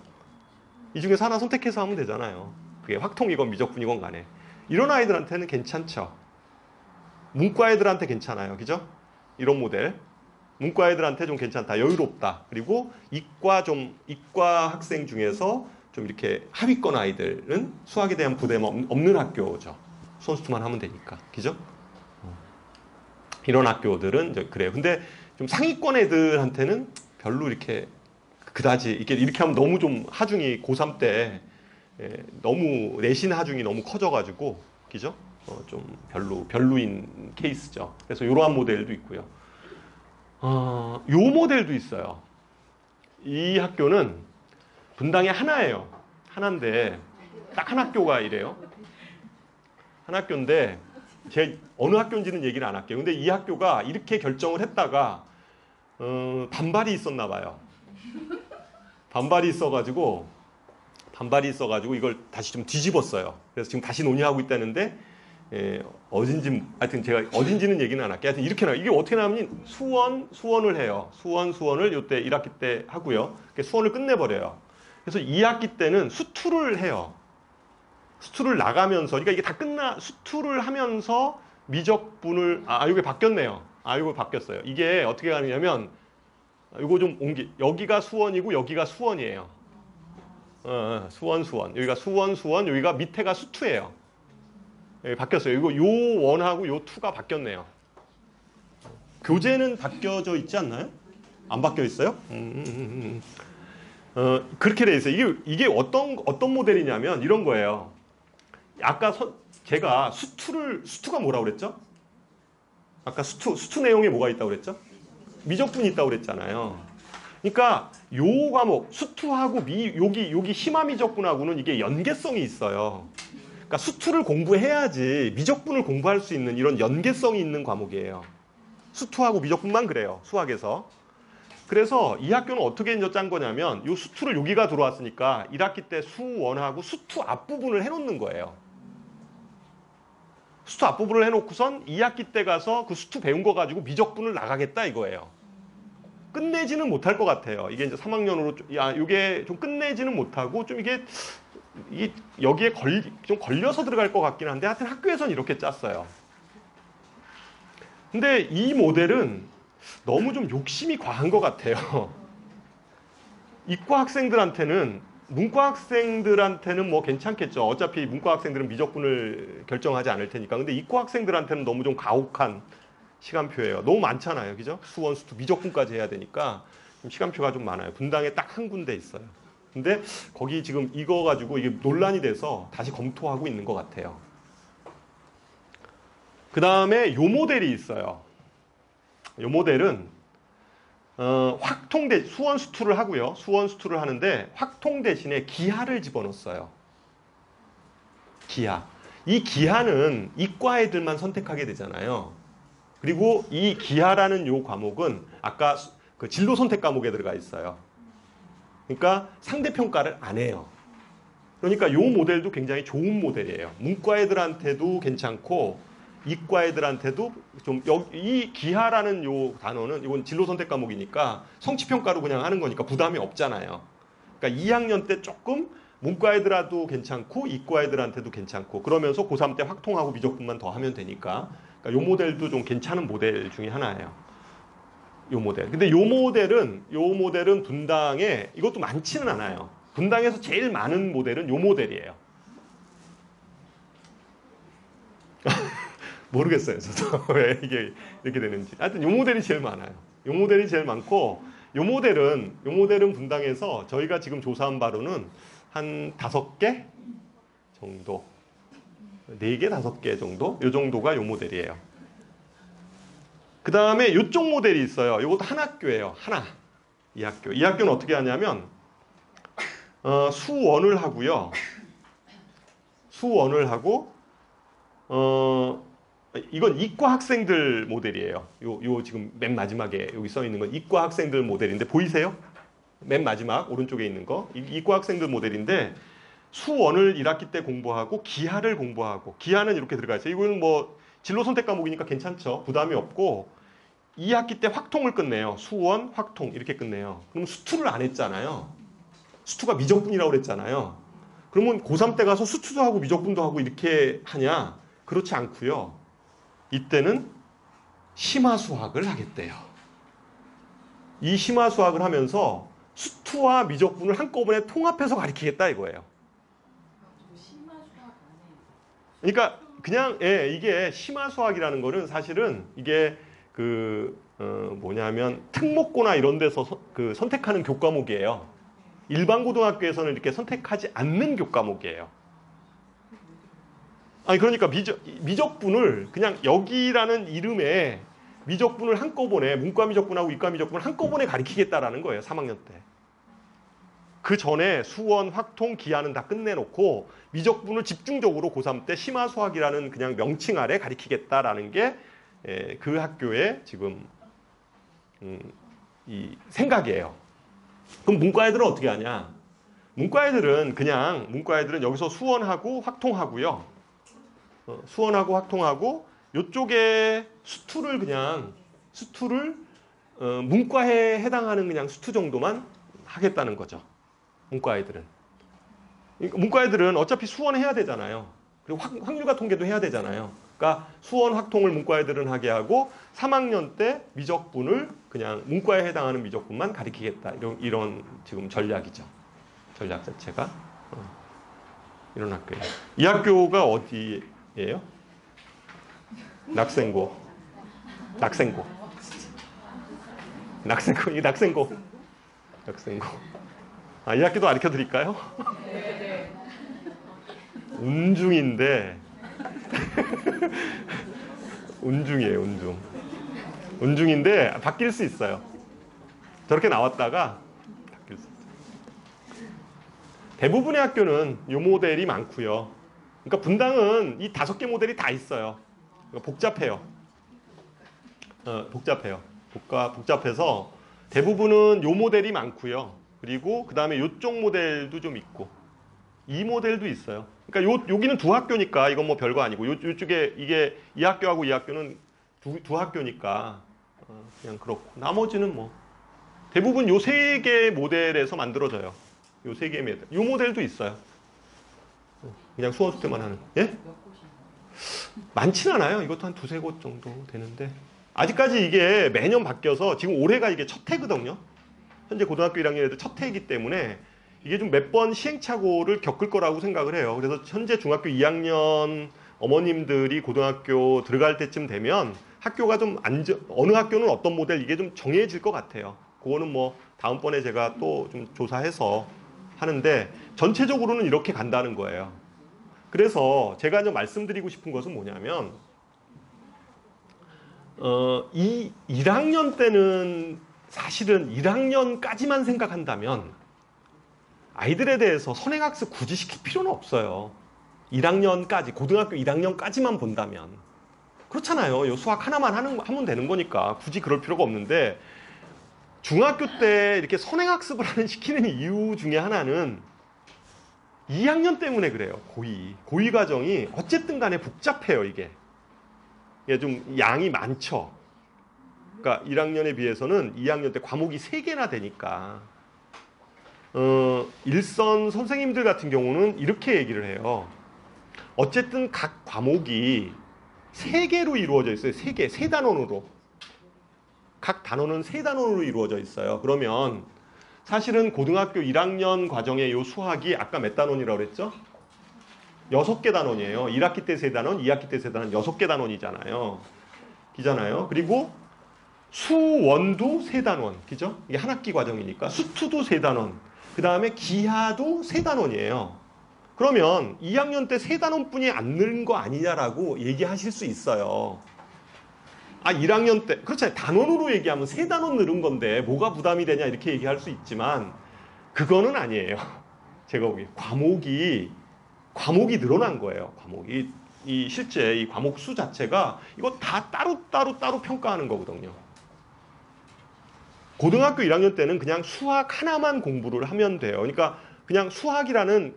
이 중에서 하나 선택해서 하면 되잖아요. 그게 확통이건 미적분이건 간에. 이런 아이들한테는 괜찮죠. 문과 애들한테 괜찮아요. 그죠? 이런 모델. 문과 애들한테 좀 괜찮다. 여유롭다. 그리고 이과 학생 중에서 좀 이렇게 하위권 아이들은 수학에 대한 부담 없는 학교죠. 수원수투만 하면 되니까. 그죠? 이런 학교들은 이제 그래요. 근데 좀 상위권 애들한테는 별로 이렇게 그다지 이렇게 하면 너무 좀 하중이 고3 때 너무 내신 하중이 너무 커져가지고 그죠? 좀 별로인 케이스죠. 그래서 이러한 모델도 있고요. 요 모델도 있어요. 이 학교는 분당에 하나예요. 하나인데 딱 한 학교가 이래요. 한 학교인데 제가 어느 학교인지는 얘기를 안 할게요. 근데 이 학교가 이렇게 결정을 했다가 반발이 있었나 봐요. 반발이 있어가지고 이걸 다시 좀 뒤집었어요. 그래서 지금 다시 논의하고 있다는데 하여튼 제가 어딘지는 얘기는 안 할게요. 하여튼 이렇게 나와요. 이게 어떻게 나오면 수원을 해요. 수원을 요때 1학기 때 하고요. 수원을 끝내버려요. 그래서 2학기 때는 수투를 해요. 수투를 나가면서, 그러니까 이게 다 수투를 하면서 미적분을, 이게 바뀌었네요. 이거 바뀌었어요. 이게 어떻게 가느냐면, 이거 좀 여기가 수원이고 여기가 수원이에요. 수원. 여기가 수원, 여기가 밑에가 수투예요. 여기 바뀌었어요. 이거 요 1하고 요 2가 바뀌었네요. 교재는 바뀌어져 있지 않나요? 안 바뀌어 있어요? 그렇게 돼 있어요. 이게 어떤 모델이냐면 이런 거예요. 아까 제가 수투가 뭐라고 그랬죠? 아까 수투 내용에 뭐가 있다고 그랬죠? 미적분이 있다고 그랬잖아요. 그러니까 요 과목 수투하고 여기 심화 미적분하고는 이게 연계성이 있어요. 그러니까 수투를 공부해야지 미적분을 공부할 수 있는 이런 연계성이 있는 과목이에요. 수투하고 미적분만 그래요. 수학에서. 그래서 이 학교는 어떻게 이제 짠 거냐면 요 수투를 여기가 들어왔으니까 1학기 때 수1하고 수투 앞부분을 해놓는 거예요. 수투 앞부분을 해놓고선 2학기 때 가서 그 수투 배운 거 가지고 미적분을 나가겠다 이거예요. 끝내지는 못할 것 같아요. 이게 이제 3학년으로 이게 좀 끝내지는 못하고 좀 이게 여기에 좀 걸려서 들어갈 것 같긴 한데 하여튼 학교에서는 이렇게 짰어요. 근데 이 모델은 너무 좀 욕심이 과한 것 같아요. 이과 학생들한테는 문과 학생들한테는 뭐 괜찮겠죠. 어차피 문과 학생들은 미적분을 결정하지 않을 테니까. 근데 이과 학생들한테는 너무 좀 가혹한 시간표예요. 너무 많잖아요. 그죠? 수원, 수투, 미적분까지 해야 되니까 시간표가 좀 많아요. 분당에 딱 한 군데 있어요. 근데 거기 지금 이거 가지고 이게 논란이 돼서 다시 검토하고 있는 것 같아요. 그 다음에 요 모델이 있어요. 요 모델은 수원 수투를 하고요. 수원 수투를 하는데 확통 대신에 기하를 집어넣었어요. 기하. 이 기하는 이과 애들만 선택하게 되잖아요. 그리고 이 기하라는 요 과목은 아까 그 진로 선택 과목에 들어가 있어요. 그러니까 상대평가를 안 해요. 그러니까 요 모델도 굉장히 좋은 모델이에요. 문과 애들한테도 괜찮고 이과 애들한테도 좀 이 기하라는 요 단어는 이건 진로 선택 과목이니까 성취평가로 그냥 하는 거니까 부담이 없잖아요. 그러니까 2학년 때 조금 문과 애들한테도 괜찮고 이과 애들한테도 괜찮고 그러면서 고3 때 확통하고 미적분만 더 하면 되니까 그러니까 요 모델도 좀 괜찮은 모델 중에 하나예요. 요 모델. 근데 요 모델은 분당에 이것도 많지는 않아요. 분당에서 제일 많은 모델은 요 모델이에요. 모르겠어요. 저도 왜 이게 이렇게 되는지. 하여튼 요 모델이 제일 많아요. 요 모델이 제일 많고 요 모델은 분당에서 저희가 지금 조사한 바로는 한 5개 정도. 4개, 5개 정도? 요 정도가 요 모델이에요. 그 다음에 요쪽 모델이 있어요. 이것도 한 학교예요. 하나. 이 학교는 어떻게 하냐면 수원을 하고요. 수원을 하고 이건 이과 학생들 모델이에요. 요 지금 맨 마지막에 여기 써 있는 건 이과 학생들 모델인데 보이세요? 맨 마지막 오른쪽에 있는 거 이과 학생들 모델인데 수원을 1학기 때 공부하고 기하를 공부하고 기하는 이렇게 들어가 있어요. 이거는 뭐 진로 선택 과목이니까 괜찮죠. 부담이 없고 2학기 때 확통을 끝내요. 수원, 확통 이렇게 끝내요. 그럼 수투를 안 했잖아요. 수투가 미적분이라고 그랬잖아요. 그러면 고3 때 가서 수투도 하고 미적분도 하고 이렇게 하냐? 그렇지 않고요. 이때는 심화 수학을 하겠대요. 이 심화 수학을 하면서 수투와 미적분을 한꺼번에 통합해서 가르치겠다 이거예요. 그러니까 그냥 이게 심화 수학이라는 거는 사실은 이게 뭐냐면 특목고나 이런 데서 선택하는 교과목이에요. 일반 고등학교에서는 이렇게 선택하지 않는 교과목이에요. 아니 그러니까 미적분을 그냥 여기라는 이름에 미적분을 한꺼번에 문과 미적분하고 이과 미적분을 한꺼번에 가르치겠다라는 거예요. 3학년 때. 그 전에 수원, 확통, 기하는 다 끝내놓고 미적분을 집중적으로 고3 때 심화 수학이라는 그냥 명칭 아래 가르치겠다라는 게 그 학교의 지금 이 생각이에요. 그럼 문과 애들은 어떻게 하냐? 문과 애들은 여기서 수원하고 확통하고요. 수원하고 확통하고 이쪽에 수투를 문과에 해당하는 그냥 수투 정도만 하겠다는 거죠. 문과 애들은. 문과 애들은 어차피 수원 해야 되잖아요. 그리고 확률과 통계도 해야 되잖아요. 그러니까 수원 확통을 문과 애들은 하게 하고 3학년 때 미적분을 그냥 문과에 해당하는 미적분만 가르치겠다. 이런 지금 전략이죠. 전략 자체가. 이런 학교예요. 이 학교가 어디예요? 낙생고. 낙생고, 이게 낙생고. 낙생고. 아, 이 학교도 가르쳐 드릴까요? 운중인데, 운중이에요, 운중. 운중인데, 바뀔 수 있어요. 저렇게 나왔다가, 바뀔 수 있어요. 대부분의 학교는 이 모델이 많고요. 그러니까 분당은 이 5개 모델이 다 있어요. 그러니까 복잡해요. 복잡해요. 복잡해서 대부분은 요 모델이 많고요. 그리고 그 다음에 요쪽 모델도 좀 있고 이 모델도 있어요. 그러니까 여기는 두 학교니까 이건 뭐 별거 아니고 요쪽에 이게 이 학교하고 이 학교는 두 학교니까 그냥 그렇고 나머지는 뭐 대부분 요 3개 모델에서 만들어져요. 요 3개 모델. 요 모델도 있어요. 그냥 수원수 때만 하는. 예? 많진 않아요. 이것도 한 2-3곳 정도 되는데 아직까지 이게 매년 바뀌어서 지금 올해가 이게 첫 해거든요. 현재 고등학교 1학년 애들 첫 해이기 때문에 이게 좀 몇 번 시행착오를 겪을 거라고 생각을 해요. 그래서 현재 중학교 2학년 어머님들이 고등학교 들어갈 때쯤 되면 학교가 좀 어느 학교는 어떤 모델 이게 좀 정해질 것 같아요. 그거는 뭐 다음번에 제가 또 좀 조사해서 하는데 전체적으로는 이렇게 간다는 거예요. 그래서 제가 이제 말씀드리고 싶은 것은 뭐냐면 이 1학년 때는 사실은 1학년까지만 생각한다면 아이들에 대해서 선행학습 굳이 시킬 필요는 없어요. 1학년까지, 고등학교 1학년까지만 본다면. 그렇잖아요. 요 수학 하나만 하면 되는 거니까 굳이 그럴 필요가 없는데 중학교 때 이렇게 선행학습을 시키는 이유 중에 하나는 2학년 때문에 그래요. 고2 과정이 어쨌든 간에 복잡해요. 이게 좀 양이 많죠. 그러니까 1학년에 비해서는 2학년 때 과목이 3개나 되니까 일선 선생님들 같은 경우는 이렇게 얘기를 해요. 어쨌든 각 과목이 3개로 이루어져 있어요. 3개, 3단원으로. 각 단원은 3단원으로 이루어져 있어요. 그러면 사실은 고등학교 1학년 과정의 이 수학이 아까 몇 단원이라고 그랬죠? 6개 단원이에요. 1학기 때 3단원, 2학기 때 3단원, 6개 단원이잖아요. 기잖아요. 그리고 수원도 3단원. 그죠? 이게 한 학기 과정이니까. 수투도 3단원. 그 다음에 기하도 3단원이에요. 그러면 2학년 때 3단원뿐이 안 늘은 거 아니냐라고 얘기하실 수 있어요. 아, 1학년 때, 그렇잖아요. 단원으로 얘기하면 3단원 늘은 건데 뭐가 부담이 되냐 이렇게 얘기할 수 있지만 그거는 아니에요. 제가 보기에 과목이 늘어난 거예요. 실제 이 과목 수 자체가 이거 다 따로 평가하는 거거든요. 고등학교 1학년 때는 그냥 수학 하나만 공부를 하면 돼요. 그러니까 그냥 수학이라는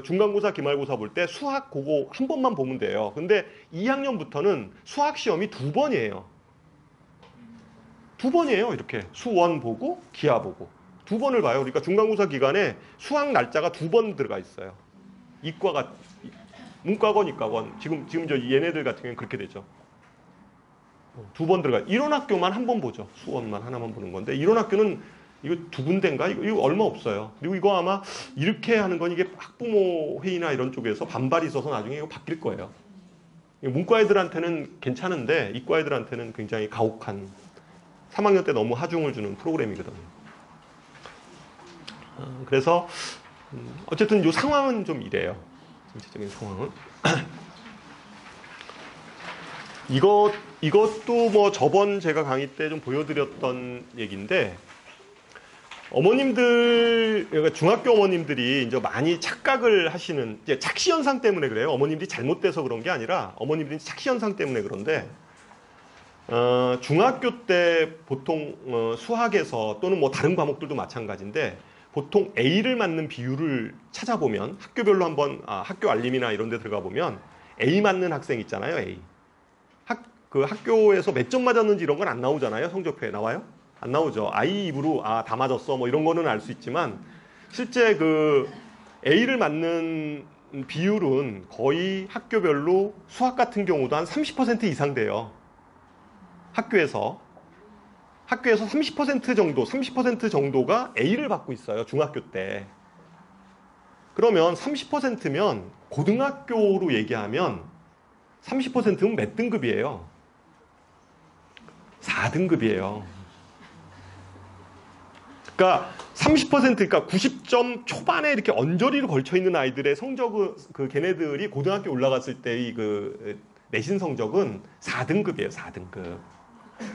중간고사, 기말고사 볼 때 수학 그거 한 번만 보면 돼요. 근데 2학년부터는 수학 시험이 2번이에요. 2번이에요. 이렇게 수원 보고 기하 보고 2번을 봐요. 그러니까 중간고사 기간에 수학 날짜가 2번 들어가 있어요. 이과가 문과건 이과건 지금 저 얘네들 같은 경우는 그렇게 되죠. 2번 들어가. 이런 학교만 한 번 보죠. 수원만 하나만 보는 건데 이런 학교는 이거 2군데인가? 이거 얼마 없어요. 그리고 이거 아마 이렇게 하는 건 이게 학부모 회의나 이런 쪽에서 반발이 있어서 나중에 이거 바뀔 거예요. 문과 애들한테는 괜찮은데 이과 애들한테는 굉장히 가혹한 3학년 때 너무 하중을 주는 프로그램이거든요. 그래서 어쨌든 이 상황은 좀 이래요. 전체적인 상황은. 이것도 뭐 저번 제가 강의 때 좀 보여드렸던 얘기인데 어머님들, 그러니까 중학교 어머님들이 이제 많이 착각을 하시는, 이제 착시 현상 때문에 그래요. 어머님들이 잘못돼서 그런 게 아니라 어머님들이 착시 현상 때문에 그런데, 중학교 때 보통 수학에서 또는 뭐 다른 과목들도 마찬가지인데 보통 A를 맞는 비율을 찾아보면 학교별로 한번 학교 알림이나 이런 데 들어가 보면 A 맞는 학생 있잖아요. A. 그 학교에서 몇 점 맞았는지 이런 건 안 나오잖아요. 성적표에 나와요? 안 나오죠. 아이 입으로 다 맞았어 뭐 이런 거는 알 수 있지만 실제 그 A를 맞는 비율은 거의 학교별로 수학 같은 경우도 한 30% 이상 돼요. 학교에서 30% 정도가 A를 받고 있어요. 중학교 때. 그러면 30%면 고등학교로 얘기하면 30%면 몇 등급이에요? 4등급이에요. 그러니까 30% 그러니까 90점 초반에 이렇게 언저리로 걸쳐 있는 아이들의 성적은 그 걔네들이 고등학교 올라갔을 때의 그 내신 성적은 4등급이에요. 4등급.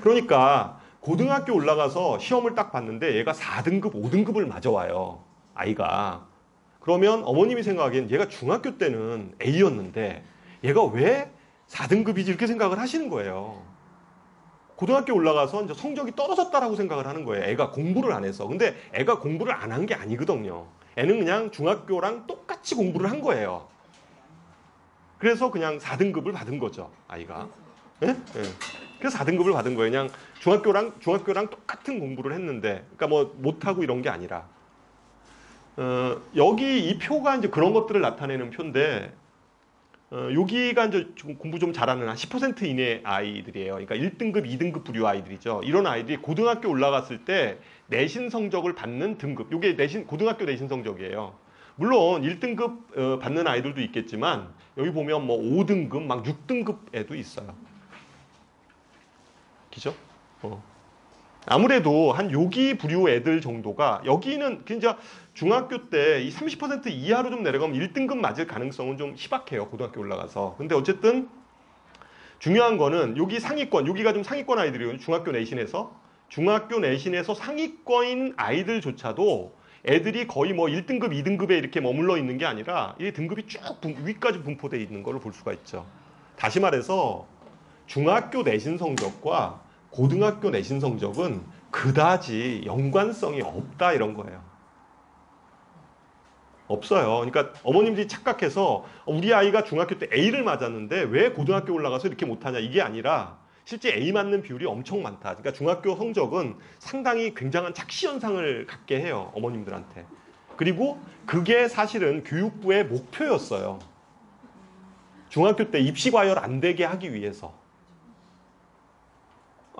그러니까 고등학교 올라가서 시험을 딱 봤는데 얘가 4등급, 5등급을 맞아와요. 아이가. 그러면 어머님이 생각하기엔 얘가 중학교 때는 A였는데 얘가 왜 4등급이지 이렇게 생각을 하시는 거예요. 고등학교 올라가서 이제 성적이 떨어졌다라고 생각을 하는 거예요. 애가 공부를 안 해서. 근데 애가 공부를 안 한 게 아니거든요. 애는 그냥 중학교랑 똑같이 공부를 한 거예요. 그래서 그냥 4등급을 받은 거죠, 아이가. 예? 예. 그래서 4등급을 받은 거예요. 그냥 중학교랑 똑같은 공부를 했는데, 그러니까 뭐 못하고 이런 게 아니라. 여기 이 표가 이제 그런 것들을 나타내는 표인데, 여기가 이제 공부 좀 잘하는 한 10% 이내 아이들이에요. 그러니까 1등급, 2등급 부류 아이들이죠. 이런 아이들이 고등학교 올라갔을 때 내신 성적을 받는 등급. 이게 고등학교 내신 성적이에요. 물론 1등급 받는 아이들도 있겠지만 여기 보면 뭐 5등급, 막 6등급 애도 있어요. 그죠? 아무래도 한 여기 부류 애들 정도가 여기는 진짜 중학교 때 이 30% 이하로 좀 내려가면 1등급 맞을 가능성은 좀 희박해요. 고등학교 올라가서. 근데 어쨌든 중요한 거는 여기 상위권, 여기가 좀 상위권 아이들이에요. 중학교 내신에서 상위권인 아이들조차도 애들이 거의 뭐 1등급, 2등급에 이렇게 머물러 있는 게 아니라 이 등급이 쭉 위까지 분포되어 있는 걸 볼 수가 있죠. 다시 말해서 중학교 내신 성적과 고등학교 내신 성적은 그다지 연관성이 없다 이런 거예요. 없어요. 그러니까 어머님들이 착각해서 우리 아이가 중학교 때 A를 맞았는데 왜 고등학교 올라가서 이렇게 못하냐 이게 아니라 실제 A 맞는 비율이 엄청 많다. 그러니까 중학교 성적은 상당히 굉장한 착시 현상을 갖게 해요. 어머님들한테. 그리고 그게 사실은 교육부의 목표였어요. 중학교 때 입시 과열 안 되게 하기 위해서.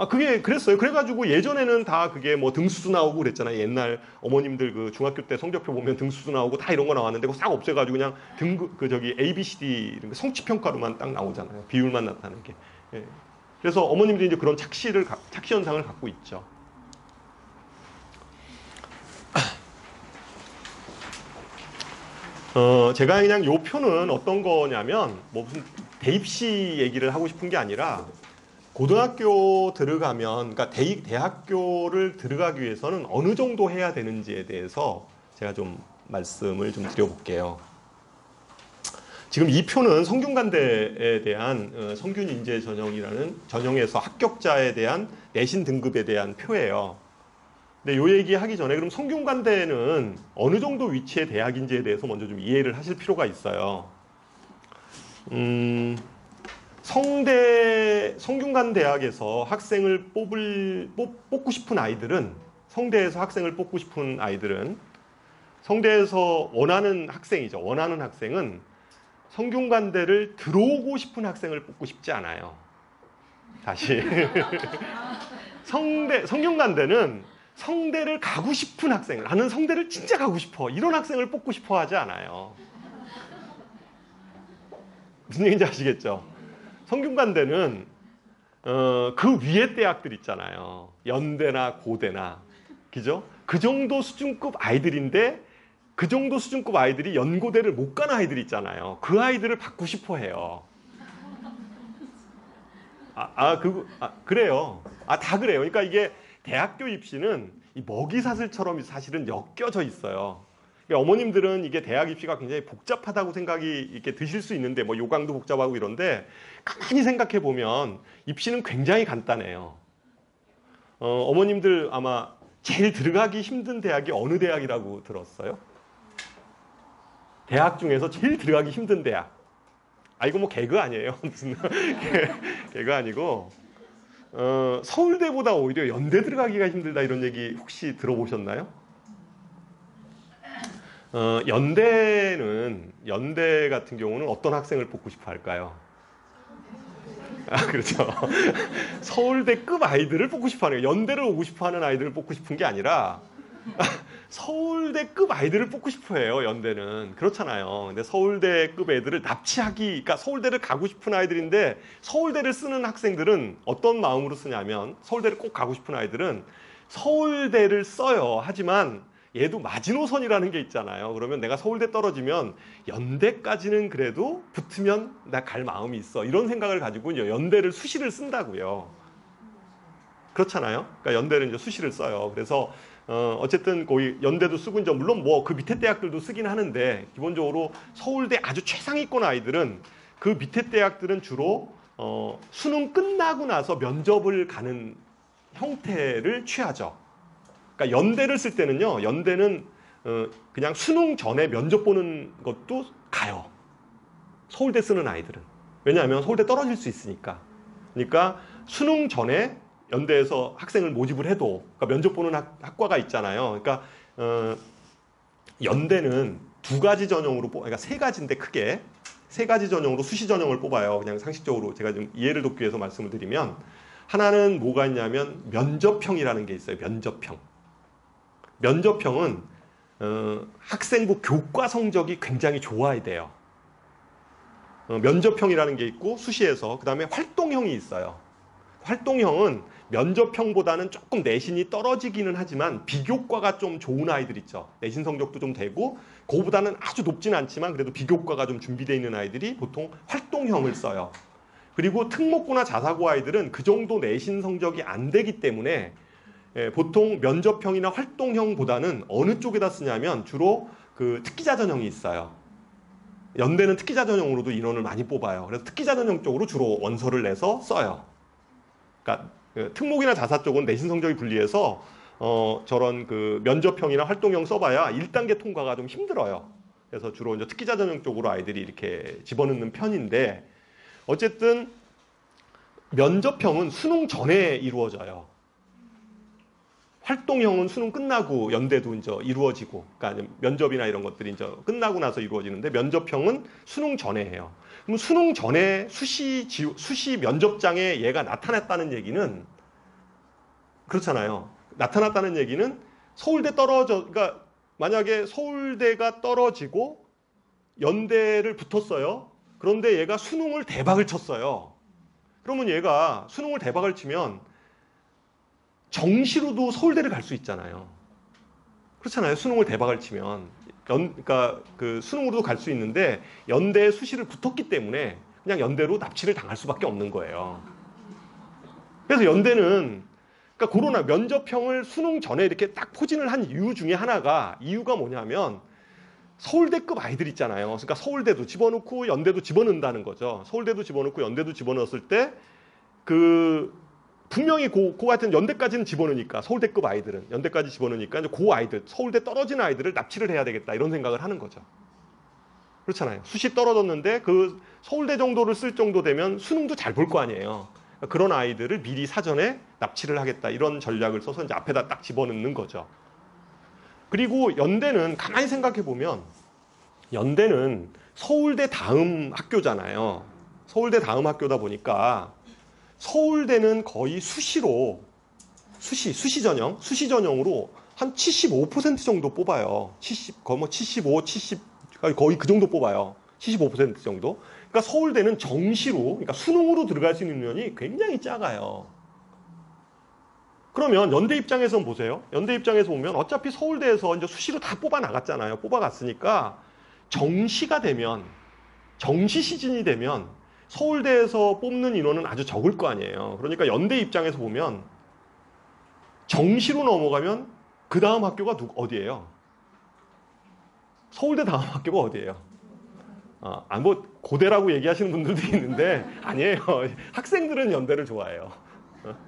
그게 그랬어요. 그래가지고 예전에는 다 그게 뭐 등수도 나오고 그랬잖아요. 옛날 어머님들 그 중학교 때 성적표 보면 등수도 나오고 다 이런 거 나왔는데 그거 싹 없애가지고 그냥 등급 A, B, C, D 이런 성취 평가로만 딱 나오잖아요. 비율만 나타나는 게. 예. 그래서 어머님들이 이제 그런 착시 현상을 갖고 있죠. 제가 그냥 요 표는 어떤 거냐면 뭐 무슨 대입시 얘기를 하고 싶은 게 아니라 고등학교 들어가면, 그러니까 대학교를 들어가기 위해서는 어느 정도 해야 되는지에 대해서 제가 좀 말씀을 좀 드려볼게요. 지금 이 표는 성균관대에 대한 성균인재 전형에서 합격자에 대한 내신 등급에 대한 표예요. 근데 요 얘기 하기 전에 그럼 성균관대는 어느 정도 위치의 대학인지에 대해서 먼저 좀 이해를 하실 필요가 있어요. 성균관대학에서 학생을 뽑고 싶은 아이들은, 성대에서 학생을 뽑고 싶은 아이들은, 성대에서 원하는 학생이죠. 원하는 학생은 성균관대를 들어오고 싶은 학생을 뽑고 싶지 않아요. 다시. 성균관대는 성대를 가고 싶은 학생, 나는 성대를 진짜 가고 싶어. 이런 학생을 뽑고 싶어 하지 않아요. 무슨 얘기인지 아시겠죠? 성균관대는 그 위에 대학들 있잖아요. 연대나 고대나, 그죠? 그 정도 수준급 아이들인데 그 정도 수준급 아이들이 연고대를 못 가는 아이들 있잖아요. 그 아이들을 받고 싶어 해요. 그래요. 다 그래요. 그러니까 이게 대학교 입시는 이 먹이사슬처럼 사실은 엮여져 있어요. 어머님들은 이게 대학 입시가 굉장히 복잡하다고 생각이 이렇게 드실 수 있는데, 뭐 요강도 복잡하고 이런데, 가만히 생각해 보면 입시는 굉장히 간단해요. 어머님들 아마 제일 들어가기 힘든 대학이 어느 대학이라고 들었어요? 대학 중에서 제일 들어가기 힘든 대학. 이거 뭐 개그 아니에요. 무슨 개그 아니고, 서울대보다 오히려 연대 들어가기가 힘들다 이런 얘기 혹시 들어보셨나요? 연대 같은 경우는 어떤 학생을 뽑고 싶어 할까요? 그렇죠. 서울대급 아이들을 뽑고 싶어 하는 거예요. 연대를 오고 싶어 하는 아이들을 뽑고 싶은 게 아니라 서울대급 아이들을 뽑고 싶어 해요. 연대는. 그렇잖아요. 근데 서울대급 애들을 그러니까 서울대를 가고 싶은 아이들인데, 서울대를 쓰는 학생들은 어떤 마음으로 쓰냐면, 서울대를 꼭 가고 싶은 아이들은 서울대를 써요. 하지만 얘도 마지노선이라는 게 있잖아요. 그러면 내가 서울대 떨어지면 연대까지는 그래도 붙으면 나 갈 마음이 있어. 이런 생각을 가지고 연대를 수시를 쓴다고요. 그렇잖아요. 그러니까 연대를 이제 수시를 써요. 그래서 어쨌든 거기 연대도 쓰고 이제 물론 뭐 그 밑에 대학들도 쓰긴 하는데 기본적으로 서울대 아주 최상위권 아이들은 그 밑에 대학들은 주로 수능 끝나고 나서 면접을 가는 형태를 취하죠. 그러니까 연대를 쓸 때는요. 연대는 그냥 수능 전에 면접 보는 것도 가요. 서울대 쓰는 아이들은. 왜냐하면 서울대 떨어질 수 있으니까. 그러니까 수능 전에 연대에서 학생을 모집을 해도 그러니까 면접 보는 학과가 있잖아요. 그러니까 연대는 두 가지 전형으로 그러니까 세 가지인데 크게 세 가지 전형으로 수시 전형을 뽑아요. 그냥 상식적으로 제가 좀 이해를 돕기 위해서 말씀을 드리면 하나는 뭐가 있냐면 면접형이라는 게 있어요. 면접형. 면접형은 학생부 교과 성적이 굉장히 좋아야 돼요. 면접형이라는 게 있고 수시에서 그 다음에 활동형이 있어요. 활동형은 면접형보다는 조금 내신이 떨어지기는 하지만 비교과가 좀 좋은 아이들 있죠. 내신 성적도 좀 되고 그거보다는 아주 높지는 않지만 그래도 비교과가 좀 준비되어 있는 아이들이 보통 활동형을 써요. 그리고 특목고나 자사고 아이들은 그 정도 내신 성적이 안 되기 때문에 보통 면접형이나 활동형보다는 어느 쪽에다 쓰냐면 주로 그 특기자 전형이 있어요. 연대는 특기자 전형으로도 인원을 많이 뽑아요. 그래서 특기자 전형 쪽으로 주로 원서를 내서 써요. 그러니까 특목이나 자사 쪽은 내신 성적이 불리해서 저런 그 면접형이나 활동형 써봐야 1단계 통과가 좀 힘들어요. 그래서 주로 이제 특기자 전형 쪽으로 아이들이 이렇게 집어넣는 편인데 어쨌든 면접형은 수능 전에 이루어져요. 활동형은 수능 끝나고 연대도 이제 이루어지고, 그러니까 면접이나 이런 것들이 이제 끝나고 나서 이루어지는데 면접형은 수능 전에 해요. 그럼 수능 전에 수시 면접장에 얘가 나타났다는 얘기는 그렇잖아요. 나타났다는 얘기는 서울대 그러니까 만약에 서울대가 떨어지고 연대를 붙었어요. 그런데 얘가 수능을 대박을 쳤어요. 그러면 얘가 수능을 대박을 치면 정시로도 서울대를 갈 수 있잖아요. 그렇잖아요. 수능을 대박을 치면 그러니까 그 수능으로도 갈 수 있는데 연대에 수시를 붙었기 때문에 그냥 연대로 납치를 당할 수밖에 없는 거예요. 그래서 연대는 그러니까 코로나 면접형을 수능 전에 이렇게 딱 포진을 한 이유가 뭐냐면 서울대급 아이들 있잖아요. 그러니까 서울대도 집어넣고 연대도 집어넣는다는 거죠. 서울대도 집어넣고 연대도 집어넣었을 때 분명히 하여튼 연대까지는 집어넣으니까 서울대급 아이들은 연대까지 집어넣으니까 이제 아이들 서울대 떨어진 아이들을 납치를 해야 되겠다 이런 생각을 하는 거죠. 그렇잖아요. 수시 떨어졌는데 그 서울대 정도를 쓸 정도 되면 수능도 잘 볼 거 아니에요. 그런 아이들을 미리 사전에 납치를 하겠다 이런 전략을 써서 이제 앞에다 딱 집어넣는 거죠. 그리고 연대는 가만히 생각해 보면 연대는 서울대 다음 학교잖아요. 서울대 다음 학교다 보니까 서울대는 거의 수시 전형으로 한 75% 정도 뽑아요. 75, 70 거의 그 정도 뽑아요. 75% 정도. 그러니까 서울대는 정시로, 그러니까 수능으로 들어갈 수 있는 인원이 굉장히 작아요. 그러면 연대 입장에서 보세요. 연대 입장에서 보면 어차피 서울대에서 이제 수시로 다 뽑아 나갔잖아요. 뽑아갔으니까 정시가 되면 정시 시즌이 되면 서울대에서 뽑는 인원은 아주 적을 거 아니에요. 그러니까 연대 입장에서 보면 정시로 넘어가면 그 다음 학교가 어디예요? 서울대 다음 학교가 어디예요? 뭐 고대라고 얘기하시는 분들도 있는데 아니에요. 학생들은 연대를 좋아해요.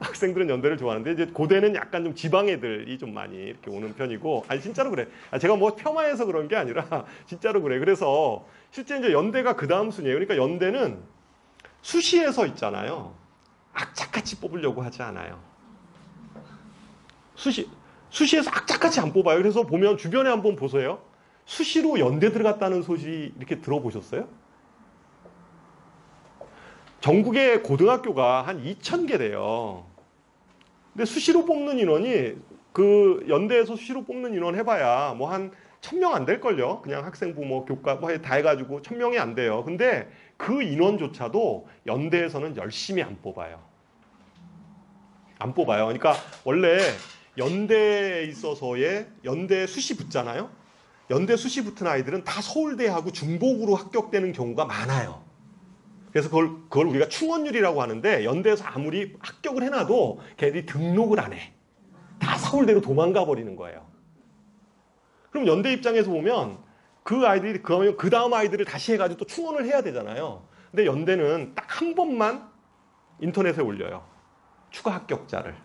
학생들은 연대를 좋아하는데 이제 고대는 약간 좀 지방 애들이 좀 많이 이렇게 오는 편이고 아니 진짜로 그래. 제가 뭐 폄하해서 그런 게 아니라 진짜로 그래. 그래서 실제 이제 연대가 그 다음 순위예요. 그러니까 연대는 수시에서 있잖아요. 악착같이 뽑으려고 하지 않아요. 수시에서 악착같이 안 뽑아요. 그래서 보면 주변에 한번 보세요. 수시로 연대 들어갔다는 소식 이렇게 들어보셨어요? 전국에 고등학교가 한 2,000개 돼요. 근데 수시로 뽑는 인원이 그 연대에서 수시로 뽑는 인원 해봐야 뭐 한 1,000명 안 될걸요. 그냥 학생부 뭐 교과 뭐 다 해가지고 1,000명이 안 돼요. 근데 그 인원조차도 연대에서는 열심히 안 뽑아요. 안 뽑아요. 그러니까 원래 연대에 있어서의 연대 수시 붙잖아요. 연대 수시 붙은 아이들은 다 서울대하고 중복으로 합격되는 경우가 많아요. 그래서 그걸 우리가 충원율이라고 하는데, 연대에서 아무리 합격을 해놔도 걔들이 등록을 안 해. 다 서울대로 도망가 버리는 거예요. 그럼 연대 입장에서 보면 그 아이들이 그 다음 아이들을 다시 해가지고 또 충원을 해야 되잖아요. 근데 연대는 딱 한 번만 인터넷에 올려요. 추가 합격자를.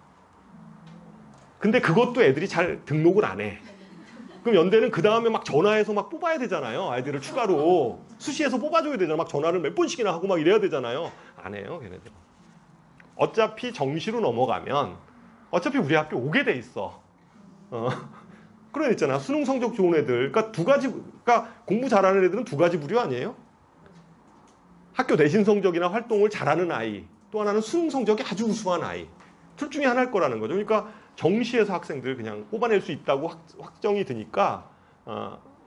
근데 그것도 애들이 잘 등록을 안 해. 그럼 연대는 그 다음에 막 전화해서 막 뽑아야 되잖아요. 아이들을 추가로. 수시에서 뽑아줘야 되잖아요. 막 전화를 몇 번씩이나 하고 막 이래야 되잖아요. 안 해요, 걔네들. 어차피 정시로 넘어가면 어차피 우리 학교 오게 돼 있어. 그런 애 있잖아. 수능 성적 좋은 애들. 그러니까 공부 잘하는 애들은 두 가지 부류 아니에요? 학교 내신 성적이나 활동을 잘하는 아이. 또 하나는 수능 성적이 아주 우수한 아이. 둘 중에 하나일 거라는 거죠. 그러니까 정시에서 학생들 그냥 뽑아낼 수 있다고 확정이 드니까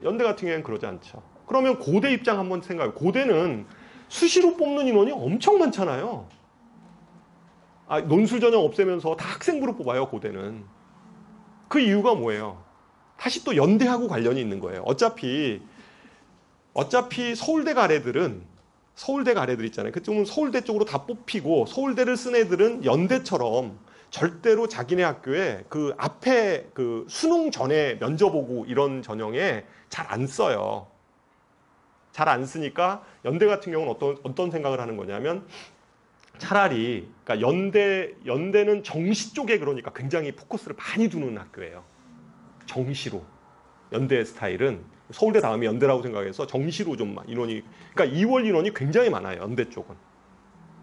연대 같은 경우에는 그러지 않죠. 그러면 고대 입장 한번 생각해요. 고대는 수시로 뽑는 인원이 엄청 많잖아요. 논술 전형 없애면서 다 학생부로 뽑아요, 고대는. 그 이유가 뭐예요? 다시 또 연대하고 관련이 있는 거예요. 어차피 서울대 가래들 있잖아요. 그쪽은 서울대 쪽으로 다 뽑히고, 서울대를 쓴 애들은 연대처럼 절대로 자기네 학교에 그 앞에 그 수능 전에 면접 보고 이런 전형에 잘 안 써요. 잘 안 쓰니까 연대 같은 경우는 어떤 생각을 하는 거냐면, 차라리 그러니까 연대는 정시 쪽에 그러니까 굉장히 포커스를 많이 두는 학교예요. 정시로. 연대 스타일은 서울대 다음에 연대라고 생각해서 정시로 좀 인원이, 그러니까 2월 인원이 굉장히 많아요. 연대 쪽은.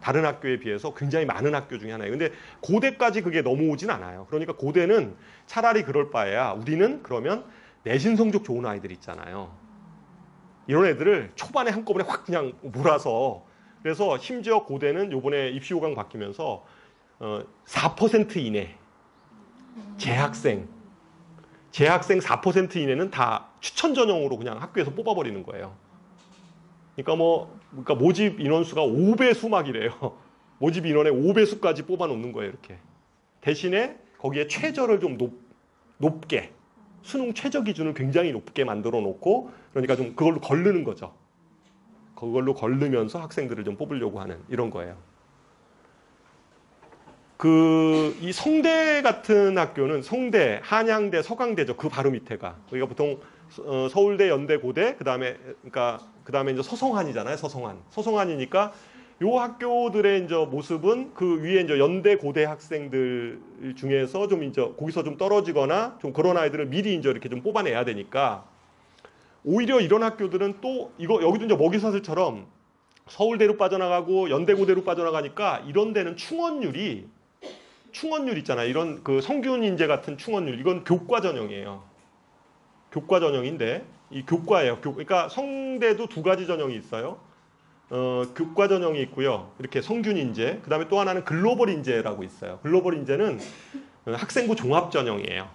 다른 학교에 비해서 굉장히 많은 학교 중에 하나예요. 근데 고대까지 그게 넘어오진 않아요. 그러니까 고대는 차라리 그럴 바에야 우리는 그러면 내신 성적 좋은 아이들 있잖아요. 이런 애들을 초반에 한꺼번에 확 그냥 몰아서, 그래서 심지어 고대는 요번에 입시 요강 바뀌면서 4% 이내 재학생 4% 이내는 다 추천 전형으로 그냥 학교에서 뽑아버리는 거예요. 그러니까 모집 인원수가 5배수 막 이래요. 모집 인원의 5배수까지 뽑아놓는 거예요, 이렇게. 대신에 거기에 최저를 좀 높게, 수능 최저 기준을 굉장히 높게 만들어 놓고, 그러니까 좀 그걸로 거르는 거죠. 그걸로 거르면서 학생들을 좀 뽑으려고 하는 이런 거예요. 이 성대 같은 학교는 성대, 한양대, 서강대죠. 그 바로 밑에가. 우리가 보통 서울대, 연대, 고대, 그다음에 이제 서성한이잖아요. 서성한이니까 요 학교들의 이제 모습은 그 위에 이제 연대, 고대 학생들 중에서 좀 이제 거기서 좀 떨어지거나 좀 그런 아이들을 미리 이제 이렇게 좀 뽑아내야 되니까, 오히려 이런 학교들은 또 여기도 이제 먹이사슬처럼 서울대로 빠져나가고 연대, 고대로 빠져나가니까 이런 데는 충원율 있잖아요. 이런 그 성균 인재 같은 충원율, 이건 교과 전형이에요. 교과 전형인데 이 교과예요. 그러니까 성대도 두 가지 전형이 있어요. 교과 전형이 있고요. 이렇게 성균 인재, 그다음에 또 하나는 글로벌 인재라고 있어요. 글로벌 인재는 학생부 종합 전형이에요.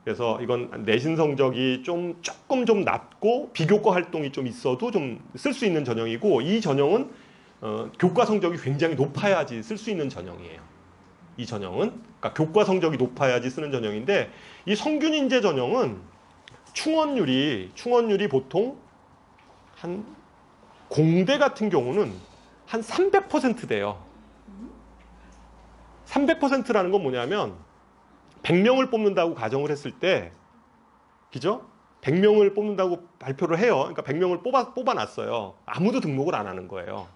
그래서 이건 내신 성적이 조금 좀 낮고 비교과 활동이 좀 있어도 좀 쓸 수 있는 전형이고, 이 전형은 교과 성적이 굉장히 높아야지 쓸 수 있는 전형이에요. 이 전형은 그러니까 교과 성적이 높아야지 쓰는 전형인데, 이 성균 인재 전형은 충원율이 보통 한 공대 같은 경우는 한 300% 돼요. 300%라는 건 뭐냐면 100명을 뽑는다고 가정을 했을 때, 그죠? 100명을 뽑는다고 발표를 해요. 그러니까 100명을 뽑아놨어요. 아무도 등록을 안 하는 거예요.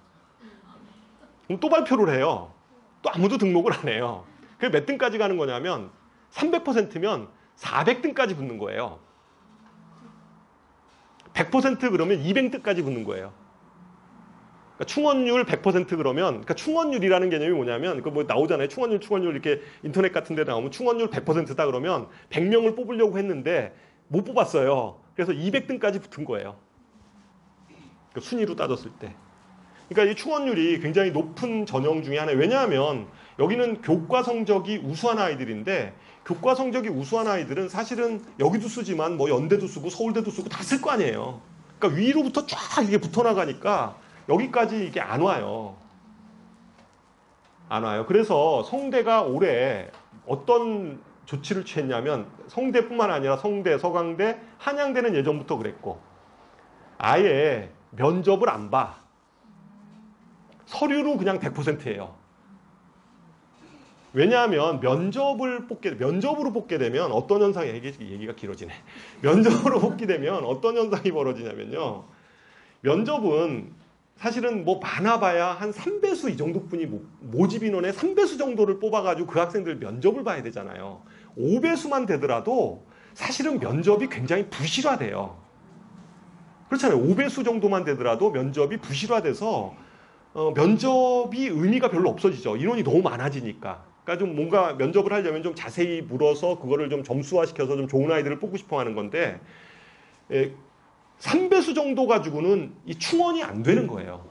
그럼 또 발표를 해요. 또 아무도 등록을 안 해요. 그게 몇 등까지 가는 거냐면 300%면 400등까지 붙는 거예요. 100% 그러면 200등까지 붙는 거예요. 그러니까 충원율 100% 그러면, 그러니까 충원율이라는 개념이 뭐냐면, 그 뭐 나오잖아요. 충원율 이렇게 인터넷 같은 데 나오면 충원율 100%다 그러면 100명을 뽑으려고 했는데 못 뽑았어요. 그래서 200등까지 붙은 거예요. 그러니까 순위로 따졌을 때. 그러니까 이 충원율이 굉장히 높은 전형 중에 하나예요. 왜냐하면 여기는 교과 성적이 우수한 아이들인데, 교과 성적이 우수한 아이들은 사실은 여기도 쓰지만 뭐 연대도 쓰고 서울대도 쓰고 다 쓸 거 아니에요. 그러니까 위로부터 쫙 이게 붙어 나가니까 여기까지 이게 안 와요. 그래서 성대가 올해 어떤 조치를 취했냐면 성대뿐만 아니라 성대, 서강대, 한양대는 예전부터 그랬고 아예 면접을 안 봐. 서류로 그냥 100%예요. 왜냐하면 면접으로 뽑게 되면 어떤 현상이 얘기가 길어지네. 면접으로 뽑게 되면 어떤 현상이 벌어지냐면요. 면접은 사실은 뭐 많아봐야 한 3배수 이 정도뿐이 모집 인원의 3배수 정도를 뽑아가지고 그 학생들 면접을 봐야 되잖아요. 5배수만 되더라도 사실은 면접이 굉장히 부실화돼요. 그렇잖아요. 5배수 정도만 되더라도 면접이 부실화돼서 면접이 의미가 별로 없어지죠. 인원이 너무 많아지니까. 그러니까 좀 뭔가 면접을 하려면 좀 자세히 물어서 그거를 좀 점수화시켜서 좀 좋은 아이들을 뽑고 싶어 하는 건데 3배수 정도 가지고는 이 충원이 안 되는 거예요.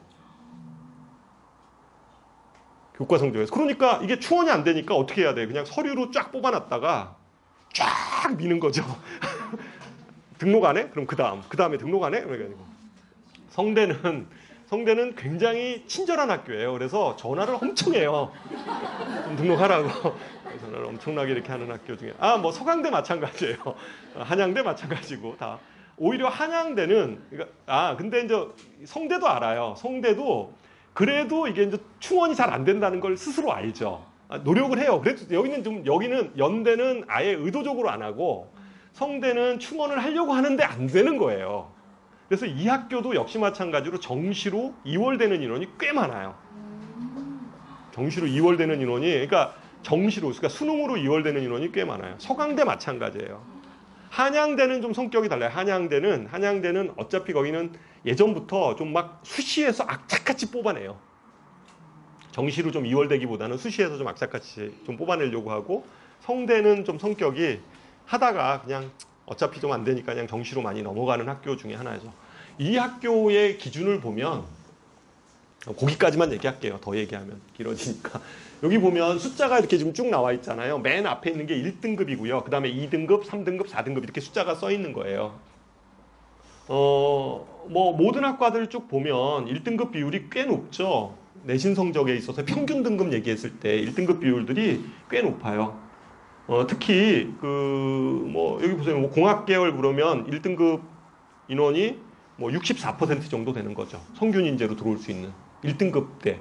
교과 성적에서. 그러니까 이게 충원이 안 되니까 어떻게 해야 돼요? 그냥 서류로 쫙 뽑아놨다가 쫙 미는 거죠. 등록 안 해? 그럼 그 다음에 등록 안 해? 그래가지고 성대는 굉장히 친절한 학교예요. 그래서 전화를 엄청 해요. 좀 등록하라고. 전화를 엄청나게 이렇게 하는 학교 중에. 뭐 서강대 마찬가지예요. 한양대 마찬가지고 다. 오히려 한양대는, 근데 이제 성대도 알아요. 성대도 그래도 이게 이제 충원이 잘 안 된다는 걸 스스로 알죠. 노력을 해요. 그래도 여기는 연대는 아예 의도적으로 안 하고 성대는 충원을 하려고 하는데 안 되는 거예요. 그래서 이 학교도 역시 마찬가지로 정시로 2월되는 인원이 꽤 많아요. 정시로 2월되는 인원이, 그러니까 수능으로 2월되는 인원이 꽤 많아요. 서강대 마찬가지예요. 한양대는 좀 성격이 달라요. 한양대는 어차피 거기는 예전부터 좀 막 수시에서 악착같이 뽑아내요. 정시로 좀 2월되기보다는 수시에서 좀 악착같이 좀 뽑아내려고 하고, 성대는 좀 성격이 하다가 그냥 어차피 좀 안 되니까 그냥 정시로 많이 넘어가는 학교 중에 하나죠. 이 학교의 기준을 보면, 거기까지만 얘기할게요. 더 얘기하면 길어지니까. 여기 보면 숫자가 이렇게 지금 쭉 나와 있잖아요. 맨 앞에 있는 게 1등급이고요. 그 다음에 2등급, 3등급, 4등급 이렇게 숫자가 써 있는 거예요. 모든 학과들 쭉 보면 1등급 비율이 꽤 높죠. 내신 성적에 있어서 평균 등급 얘기했을 때 1등급 비율들이 꽤 높아요. 특히 여기 보세요. 공학계열 그러면 1등급 인원이 64% 정도 되는 거죠. 성균 인재로 들어올 수 있는 1등급 때.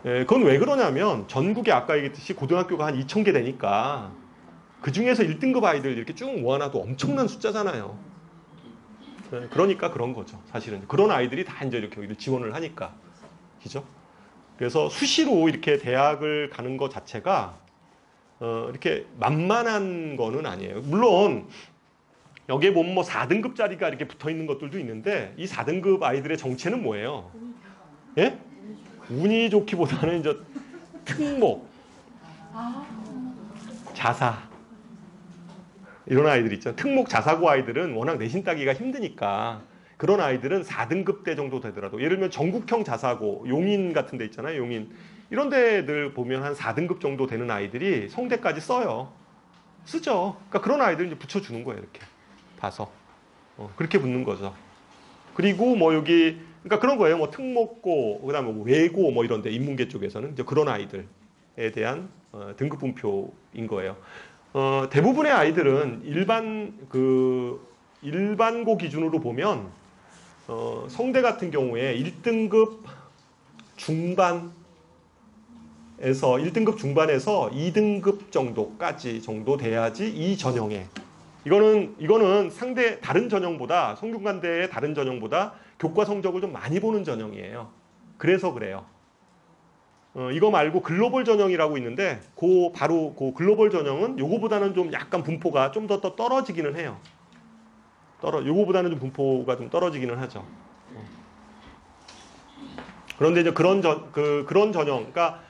그건 왜 그러냐면 전국에 아까 얘기했듯이 고등학교가 한 2,000개 되니까 그 중에서 1등급 아이들 이렇게 쭉 모아놔도 엄청난 숫자잖아요. 그러니까 그런 거죠. 사실은 그런 아이들이 다 이제 이렇게 여기를 지원을 하니까. 그죠? 그래서 수시로 이렇게 대학을 가는 것 자체가 이렇게 만만한 거는 아니에요. 물론 여기에 보면 4등급짜리가 이렇게 붙어 있는 것들도 있는데 이 4등급 아이들의 정체는 뭐예요? 예? 운이 좋기보다는 이제 특목, 자사 이런 아이들 있죠. 특목 자사고 아이들은 워낙 내신 따기가 힘드니까 그런 아이들은 4등급 때 정도 되더라도, 예를 들면 전국형 자사고 용인 같은 데 있잖아요. 용인 이런 데들 보면 한 4등급 정도 되는 아이들이 성대까지 써요. 쓰죠. 그러니까 그런 아이들 이제 붙여주는 거예요. 이렇게 봐서 그렇게 붙는 거죠. 그리고 여기 그러니까 그런 거예요. 특목고, 그다음에 외고 이런데 인문계 쪽에서는 이제 그런 아이들에 대한 등급 분표인 거예요. 대부분의 아이들은 일반고 기준으로 보면 성대 같은 경우에 1등급 중반에서 2등급 정도까지 정도 돼야지 이 전형에, 이거는 상대 다른 전형보다, 성균관대의 다른 전형보다 교과 성적을 좀 많이 보는 전형이에요. 그래서 그래요. 이거 말고 글로벌 전형이라고 있는데 바로 그 글로벌 전형은 요거보다는 좀 약간 분포가 좀 더 떨어지기는 해요. 요거보다는 좀 분포가 좀 떨어지기는 하죠. 그런데 이제 그런 전형, 그러니까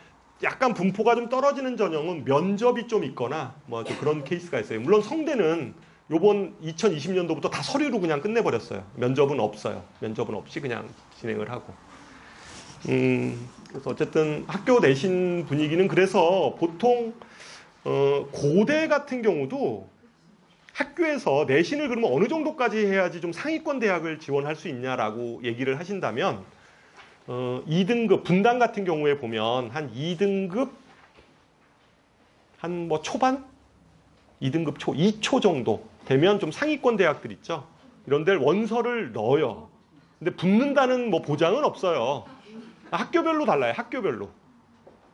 약간 분포가 좀 떨어지는 전형은 면접이 좀 있거나 좀 그런 케이스가 있어요. 물론 성대는 요번 2020년도부터 다 서류로 그냥 끝내버렸어요. 면접은 없어요. 면접은 없이 그냥 진행을 하고. 그래서 어쨌든 학교 내신 분위기는, 그래서 보통 고대 같은 경우도 학교에서 내신을 그러면 어느 정도까지 해야지 좀 상위권 대학을 지원할 수 있냐라고 얘기를 하신다면 2등급 분당 같은 경우에 보면 한 2등급 한 초반 2등급 초, 2초 정도 되면 좀 상위권 대학들 있죠. 이런 데 원서를 넣어요. 근데 붙는다는 뭐 보장은 없어요. 학교별로 달라요. 학교별로.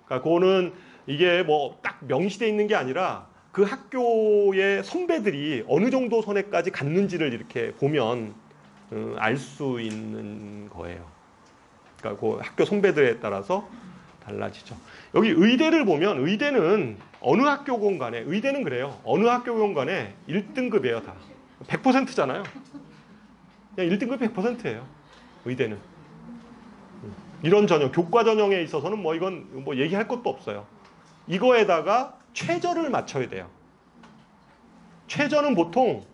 그러니까 그거는 이게 뭐 딱 명시되어 있는 게 아니라 그 학교의 선배들이 어느 정도 선에까지 갔는지를 이렇게 보면 알 수 있는 거예요. 그러니까 그 학교 선배들에 따라서 달라지죠. 여기 의대를 보면 의대는 어느 학교건 간에 의대는 그래요. 어느 학교건 간에 1등급이에요. 다. 100%잖아요. 그냥 1등급이 100%예요. 의대는. 이런 전형, 교과 전형에 있어서는 뭐 이건 뭐 얘기할 것도 없어요. 이거에다가 최저를 맞춰야 돼요. 최저는 보통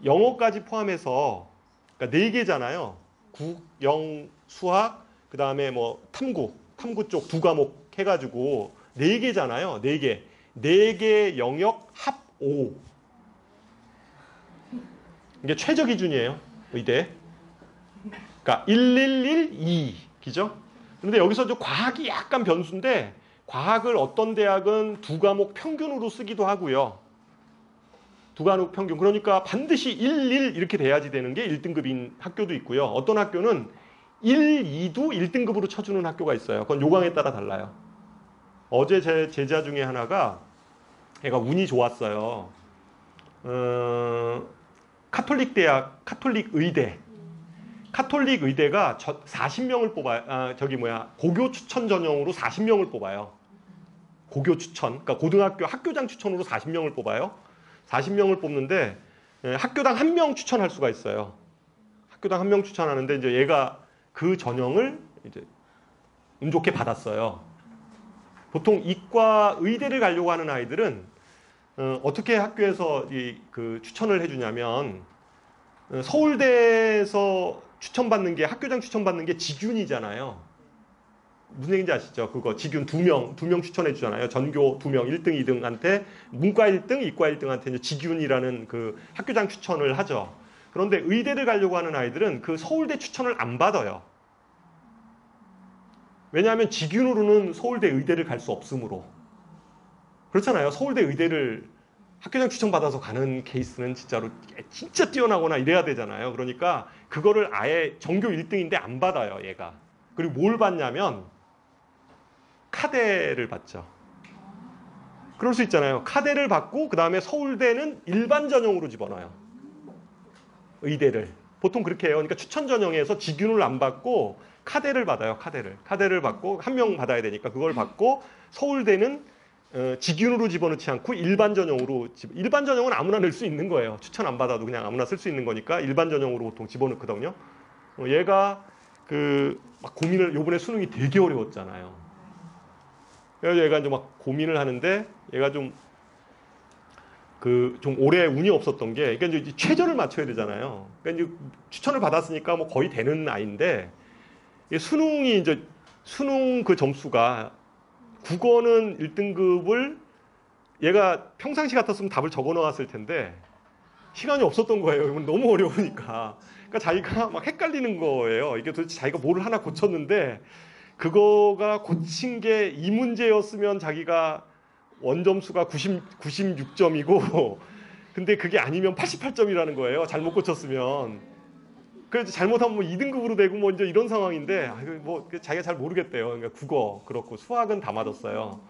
영어까지 포함해서 그러니까 4개잖아요. 국, 영, 수학, 그 다음에 뭐 탐구 쪽 2과목 해가지고 4개잖아요. 4개. 4개 영역 합 5. 이게 최저 기준이에요. 의대. 그러니까 111, 2. 그런데 여기서 좀 과학이 약간 변수인데 과학을 어떤 대학은 2과목 평균으로 쓰기도 하고요. 2과목 평균. 그러니까 반드시 1 이렇게 돼야지 되는 게 1등급인 학교도 있고요. 어떤 학교는 1, 2도 1등급으로 쳐주는 학교가 있어요. 그건 요강에 따라 달라요. 어제 제 제자 중에 하나가 얘가 운이 좋았어요. 카톨릭 대학, 카톨릭 의대가 40명을 뽑아요. 고교 추천 전형으로 40명을 뽑아요. 고교 추천. 그러니까 고등학교 학교장 추천으로 40명을 뽑아요. 40명을 뽑는데 학교당 1명 추천할 수가 있어요. 학교당 1명 추천하는데 이제 얘가 그 전형을 이제 운 좋게 받았어요. 보통 이과 의대를 가려고 하는 아이들은 어떻게 학교에서 그 추천을 해주냐면 서울대에서 추천받는 게 학교장 추천받는 게 직윤이잖아요. 무슨 얘기인지 아시죠? 그거 직윤 2명 추천해 주잖아요. 전교 2명 1등, 2등한테 문과 1등, 이과 1등한테 이제 직윤이라는 그 학교장 추천을 하죠. 그런데 의대를 가려고 하는 아이들은 그 서울대 추천을 안 받아요. 왜냐하면 직윤으로는 서울대 의대를 갈 수 없으므로. 그렇잖아요. 서울대 의대를 학교장 추천받아서 가는 케이스는 진짜 뛰어나거나 이래야 되잖아요. 그러니까 그거를 아예 전교 1등인데 안 받아요, 얘가. 그리고 뭘 받냐면 카대를 받죠. 그럴 수 있잖아요. 카대를 받고 그 다음에 서울대는 일반 전형으로 집어넣어요. 의대를. 보통 그렇게 해요. 그러니까 추천 전형에서 직윤을 안 받고 카대를 받아요. 카대를 받고 1명 받아야 되니까 그걸 받고 서울대는 직윤으로 집어넣지 않고 일반 전형으로 일반 전형은 아무나 낼 수 있는 거예요. 추천 안 받아도 그냥 아무나 쓸 수 있는 거니까 일반 전형으로 보통 집어넣거든요. 얘가 막 고민을 요번에 수능이 되게 어려웠잖아요. 그래서 얘가 이제 막 고민을 하는데 얘가 좀 올해 운이 없었던 게 그러니까 이제 최저를 맞춰야 되잖아요. 그러니까 이제 추천을 받았으니까 뭐 거의 되는 나이인데 수능 그 점수가 국어는 1등급을 얘가 평상시 같았으면 답을 적어 놓았을 텐데 시간이 없었던 거예요. 이건 너무 어려우니까. 그러니까 자기가 막 헷갈리는 거예요. 이게 도대체 자기가 뭐를 하나 고쳤는데 그거가 고친 게 이 문제였으면 자기가 원점수가 96점이고 근데 그게 아니면 88점이라는 거예요. 잘못 고쳤으면. 그래서 잘못하면 뭐 2등급으로 되고 뭐 이제 이런 상황인데 뭐 자기가 잘 모르겠대요. 그러니까 국어 그렇고 수학은 다 맞았어요.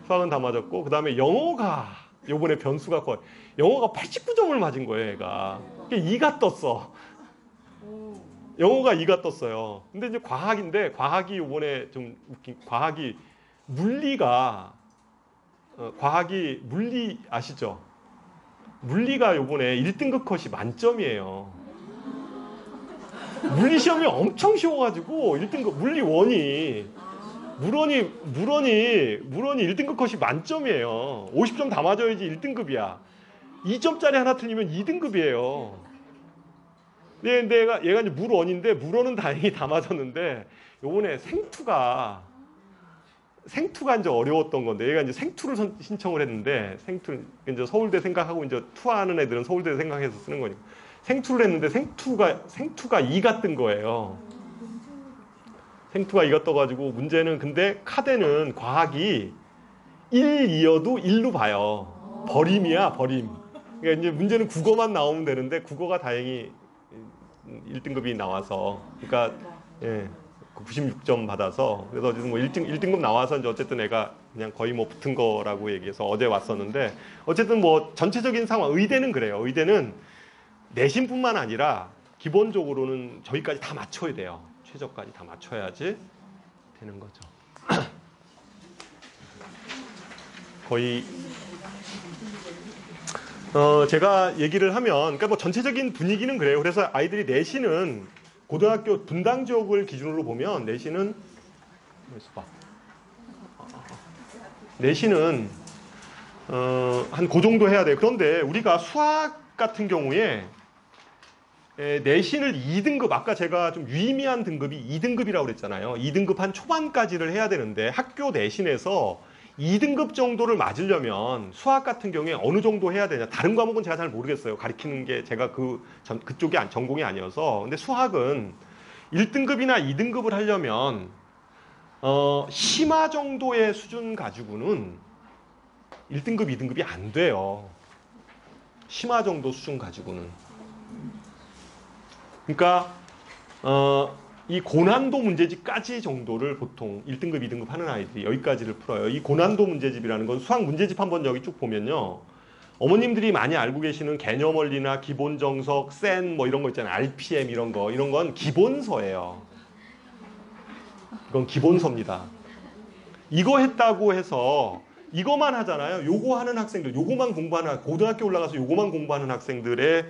수학은 다 맞았고 그 다음에 영어가 요번에 변수가 거의 영어가 89점을 맞은 거예요. 얘가 2가 떴어. 영어가 2가 떴어요. 근데 이제 과학이 요번에 좀 웃긴 과학이 물리 아시죠? 물리가 요번에 1등급 컷이 만점이에요. 물리 시험이 엄청 쉬워가지고 1등급 물리 물원이 1등급 컷이 만점이에요. 50점 다 맞아야지 1등급이야. 2점짜리 하나 틀리면 2등급이에요. 근데 얘가 이제 물원인데 물원은 다행히 다 맞았는데 요번에 생투가 이제 어려웠던 건데 얘가 이제 생투를 신청을 했는데 생투 이제 서울대 생각하고 이제 투하하는 애들은 서울대 생각해서 쓰는 거니까 생투를 했는데 생투가 2가 뜬 거예요. 생투가 2가 떠가지고 문제는 근데 카대는 과학이 1, 2여도 1로 봐요. 버림이야, 버림. 그러니까 이제 문제는 국어만 나오면 되는데 국어가 다행히 1등급이 나와서 그러니까 예. 96점 받아서 그래서 어쨌든 뭐 1등급 나와서 이제 어쨌든 애가 그냥 거의 뭐 붙은 거라고 얘기해서 어제 왔었는데 어쨌든 뭐 전체적인 상황 의대는 그래요. 의대는 내신뿐만 아니라 기본적으로는 저희까지 다 맞춰야 돼요. 최저까지 다 맞춰야지 되는 거죠. 거의 제가 얘기를 하면 그러니까 뭐 전체적인 분위기는 그래요. 그래서 아이들이 내신은 고등학교 분당 지역을 기준으로 보면 내신은 한 그 정도 해야 돼요. 그런데 우리가 수학 같은 경우에 내신을 2등급 아까 제가 좀 유의미한 등급이 2등급이라고 그랬잖아요. 2등급 한 초반까지를 해야 되는데 학교 내신에서 2등급 정도를 맞으려면 수학 같은 경우에 어느 정도 해야 되냐. 다른 과목은 제가 잘 모르겠어요. 가르치는 게 제가 그쪽이 전공이 아니어서. 근데 수학은 1등급이나 2등급을 하려면 심화 정도의 수준 가지고는 1등급, 2등급이 안 돼요. 심화 정도 수준 가지고는. 그러니까 이 고난도 문제집까지 정도를 보통 1등급, 2등급 하는 아이들이 여기까지를 풀어요. 이 고난도 문제집이라는 건 수학 문제집 한번 여기 쭉 보면요. 어머님들이 많이 알고 계시는 개념원리나 기본정석, 센 뭐 이런 거 있잖아요. RPM 이런 건 기본서예요. 이건 기본서입니다. 이거 했다고 해서 이거만 하잖아요. 요거 하는 학생들, 요거만 공부하는 고등학교 올라가서 요거만 공부하는 학생들의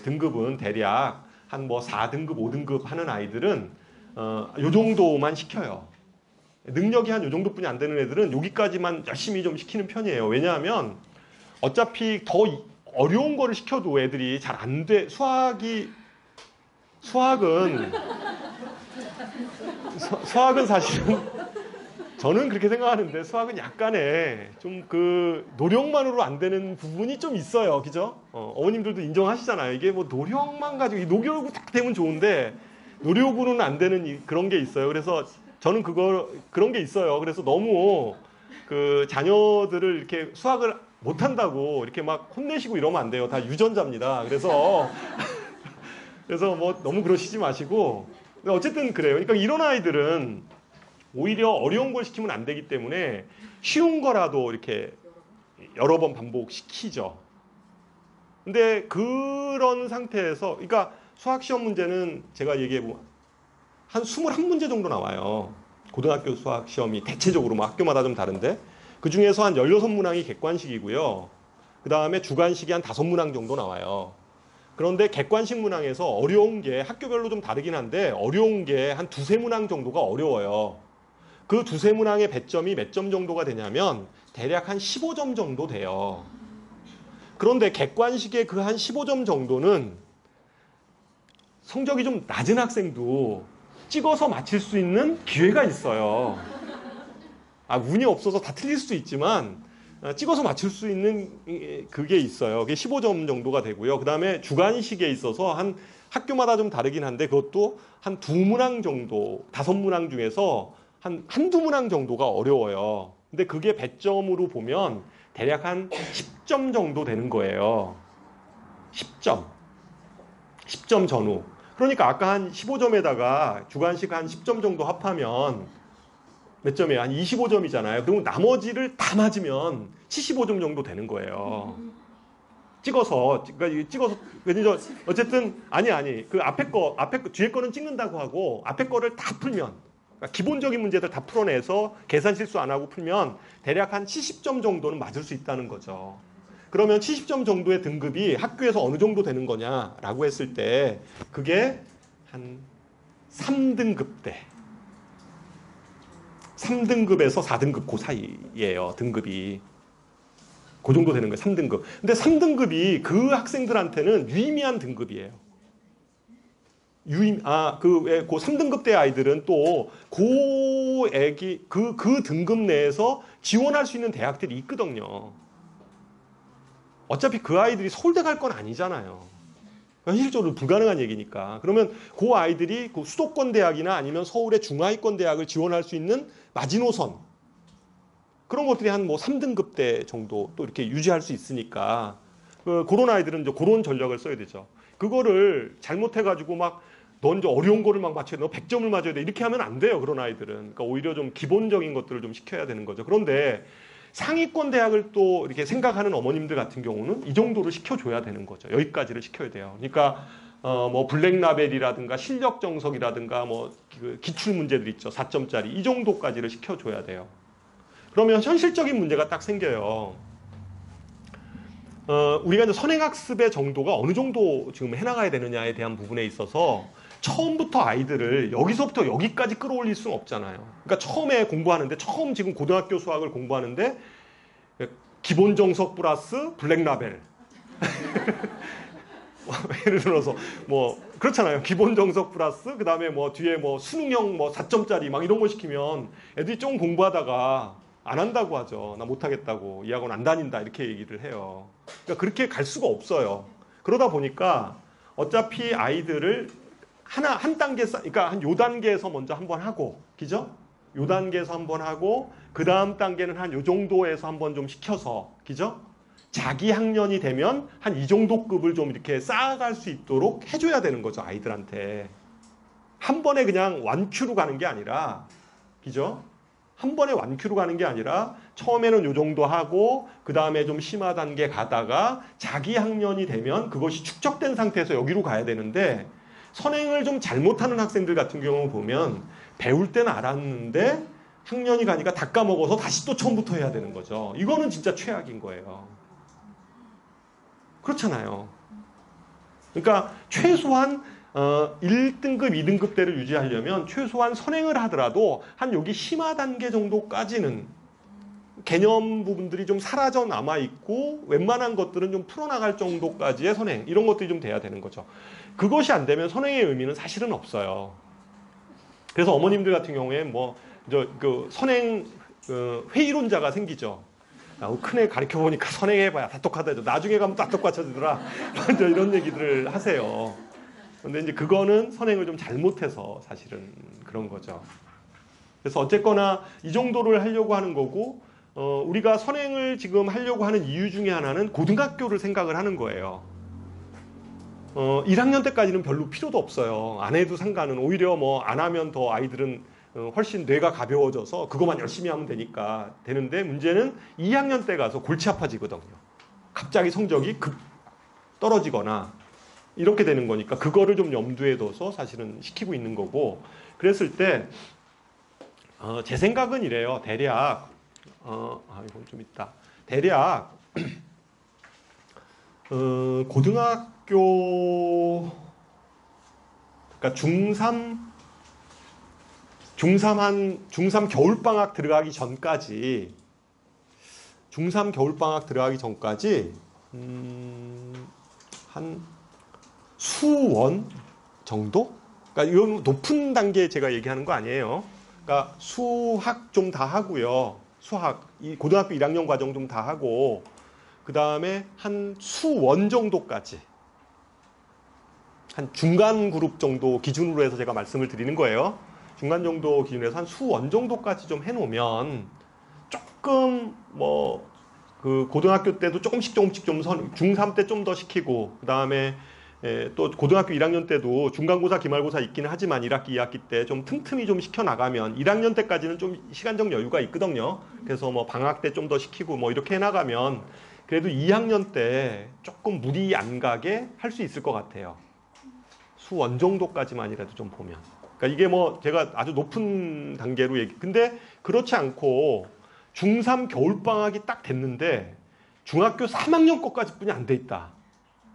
등급은 대략 한 뭐 4등급, 5등급 하는 아이들은 요 정도만 시켜요. 능력이 한 요 정도뿐이 안 되는 애들은 여기까지만 열심히 좀 시키는 편이에요. 왜냐하면 어차피 더 어려운 거를 시켜도 애들이 잘 안 돼. 수학은 사실은 저는 그렇게 생각하는데 수학은 약간의 좀 그 노력만으로 안 되는 부분이 좀 있어요. 그죠? 어머님들도 인정하시잖아요. 이게 뭐 노력만 가지고, 노력으로 딱 되면 좋은데 노력으로는 안 되는 그런 게 있어요. 그래서 저는 그런 게 있어요. 그래서 너무 그 자녀들을 이렇게 수학을 못한다고 이렇게 막 혼내시고 이러면 안 돼요. 다 유전자입니다. 그래서 뭐 너무 그러시지 마시고. 어쨌든 그래요. 그러니까 이런 아이들은 오히려 어려운 걸 시키면 안 되기 때문에 쉬운 거라도 이렇게 여러 번 반복시키죠. 근데 그런 상태에서, 그러니까 수학 시험 문제는 제가 얘기해보면 한 21문제 정도 나와요. 고등학교 수학 시험이 대체적으로 뭐 학교마다 좀 다른데 그 중에서 한 16문항이 객관식이고요. 그 다음에 주관식이 한 5문항 정도 나와요. 그런데 객관식 문항에서 어려운 게 학교별로 좀 다르긴 한데 어려운 게 한 2~3문항 정도가 어려워요. 그 2~3문항의 배점이 몇 점 정도가 되냐면 대략 한 15점 정도 돼요. 그런데 객관식의 그 한 15점 정도는 성적이 좀 낮은 학생도 찍어서 맞힐 수 있는 기회가 있어요. 운이 없어서 다 틀릴 수도 있지만 찍어서 맞출 수 있는 그게 있어요. 그게 15점 정도가 되고요. 그 다음에 주관식에 있어서 한 학교마다 좀 다르긴 한데 그것도 한 2문항 정도, 5문항 중에서 한두 문항 정도가 어려워요. 근데 그게 배점으로 보면 대략 한 10점 정도 되는 거예요. 10점 전후. 그러니까 아까 한 15점에다가 주관식 한 10점 정도 합하면 몇 점이에요? 한 25점이잖아요. 그럼 나머지를 다 맞으면 75점 정도 되는 거예요. 찍어서 어쨌든 그 앞에 거 뒤에 거는 찍는다고 하고 앞에 거를 다 풀면, 그러니까 기본적인 문제들 다 풀어내서 계산 실수 안 하고 풀면 대략 한 70점 정도는 맞을 수 있다는 거죠. 그러면 70점 정도의 등급이 학교에서 어느 정도 되는 거냐라고 했을 때 그게 한 3등급대. 3등급에서 4등급 그 사이예요. 등급이. 그 정도 되는 거예요. 3등급. 근데 3등급이 그 학생들한테는 유의미한 등급이에요. 그 3등급대 아이들은 또 그 등급 내에서 지원할 수 있는 대학들이 있거든요. 어차피 그 아이들이 서울대 갈 건 아니잖아요. 현실적으로 불가능한 얘기니까. 그러면 그 아이들이 그 수도권 대학이나 아니면 서울의 중하위권 대학을 지원할 수 있는 마지노선, 그런 것들이 한 뭐 3등급 대 정도 또 이렇게 유지할 수 있으니까 그런 아이들은 이제 그런 전략을 써야 되죠. 그거를 잘못해가지고 막 넌 이제 어려운 거를 막 맞춰야 돼. 너 100점을 맞아야 돼. 이렇게 하면 안 돼요. 그런 아이들은. 그러니까 오히려 좀 기본적인 것들을 좀 시켜야 되는 거죠. 그런데 상위권 대학을 또 이렇게 생각하는 어머님들 같은 경우는 이 정도를 시켜줘야 되는 거죠. 여기까지를 시켜야 돼요. 그러니까 뭐 블랙라벨이라든가 실력 정석이라든가 뭐 기출 문제들 있죠. 4점짜리 이 정도까지를 시켜줘야 돼요. 그러면 현실적인 문제가 딱 생겨요. 우리가 이제 선행학습의 정도가 어느 정도 지금 해나가야 되느냐에 대한 부분에 있어서 처음부터 아이들을 여기서부터 여기까지 끌어올릴 수는 없잖아요. 그러니까 처음에 공부하는데 처음 지금 고등학교 수학을 공부하는데 기본 정석 플러스 블랙라벨 예를 들어서 뭐 그렇잖아요. 기본 정석 플러스 그 다음에 뭐 뒤에 뭐 수능형 뭐 4점짜리 막 이런 거 시키면 애들이 좀 공부하다가 안 한다고 하죠. 나 못하겠다고 이 학원 안 다닌다 이렇게 얘기를 해요. 그러니까 그렇게 갈 수가 없어요. 그러다 보니까 어차피 아이들을 한 단계, 그러니까 한 요 단계에서 먼저 한번 하고, 그죠? 요 단계에서 한번 하고, 그 다음 단계는 한 요 정도에서 한번 좀 시켜서, 그죠? 자기 학년이 되면 한 이 정도 급을 좀 이렇게 쌓아갈 수 있도록 해줘야 되는 거죠, 아이들한테. 한 번에 그냥 완큐로 가는 게 아니라, 그죠? 한 번에 완큐로 가는 게 아니라 처음에는 요 정도 하고 그 다음에 좀 심화 단계 가다가 자기 학년이 되면 그것이 축적된 상태에서 여기로 가야 되는데 선행을 좀 잘못하는 학생들 같은 경우 보면 배울 때는 알았는데 학년이 가니까 다 까먹어서 다시 또 처음부터 해야 되는 거죠. 이거는 진짜 최악인 거예요. 그렇잖아요. 그러니까 최소한 1등급, 2등급 대를 유지하려면 최소한 선행을 하더라도 한 여기 심화 단계 정도까지는 개념 부분들이 좀 사라져 남아있고 웬만한 것들은 좀 풀어나갈 정도까지의 선행 이런 것들이 좀 돼야 되는 거죠. 그것이 안 되면 선행의 의미는 사실은 없어요. 그래서 어머님들 같은 경우에 뭐 그 선행 회의론자가 생기죠. 큰애 가르쳐보니까 선행해봐야 다 똑같아져. 나중에 가면 다 똑같아지더라. 이런 얘기들을 하세요. 근데 이제 그거는 선행을 좀 잘못해서 사실은 그런 거죠. 그래서 어쨌거나 이 정도를 하려고 하는 거고, 우리가 선행을 지금 하려고 하는 이유 중에 하나는 고등학교를 생각을 하는 거예요. 1학년 때까지는 별로 필요도 없어요. 안 해도 상관은 오히려 뭐 안 하면 더 아이들은 훨씬 뇌가 가벼워져서 그것만 열심히 하면 되니까 되는데 문제는 2학년 때 가서 골치 아파지거든요. 갑자기 성적이 급 떨어지거나 이렇게 되는 거니까 그거를 좀 염두에 둬서 사실은 시키고 있는 거고 그랬을 때 제 생각은 이래요. 대략 이건 좀 있다. 대략 고등학교 그러니까 중3 겨울방학 들어가기 전까지 중3 겨울방학 들어가기 전까지 한 수원 정도? 그러니까 이건 높은 단계 제가 얘기하는 거 아니에요. 그러니까 수학 좀 다 하고요. 수학, 이 고등학교 1학년 과정 좀 다 하고 그 다음에 한 수원 정도까지 한 중간 그룹 정도 기준으로 해서 제가 말씀을 드리는 거예요. 중간 정도 기준에서 한 수원 정도까지 좀 해놓으면 조금 뭐 그 고등학교 때도 조금씩 좀 중3 때 좀 더 시키고 그 다음에 또 고등학교 1학년 때도 중간고사 기말고사 있기는 하지만 1학기 2학기 때 좀 틈틈이 좀 시켜나가면 1학년 때까지는 좀 시간적 여유가 있거든요. 그래서 뭐 방학 때 좀 더 시키고 뭐 이렇게 해나가면 그래도 2학년 때 조금 무리 안 가게 할 수 있을 것 같아요. 수원 정도까지만이라도 좀 보면. 그러니까 이게 뭐 제가 아주 높은 단계로 근데 그렇지 않고 중3 겨울방학이 딱 됐는데 중학교 3학년 거까지뿐이 안 돼 있다.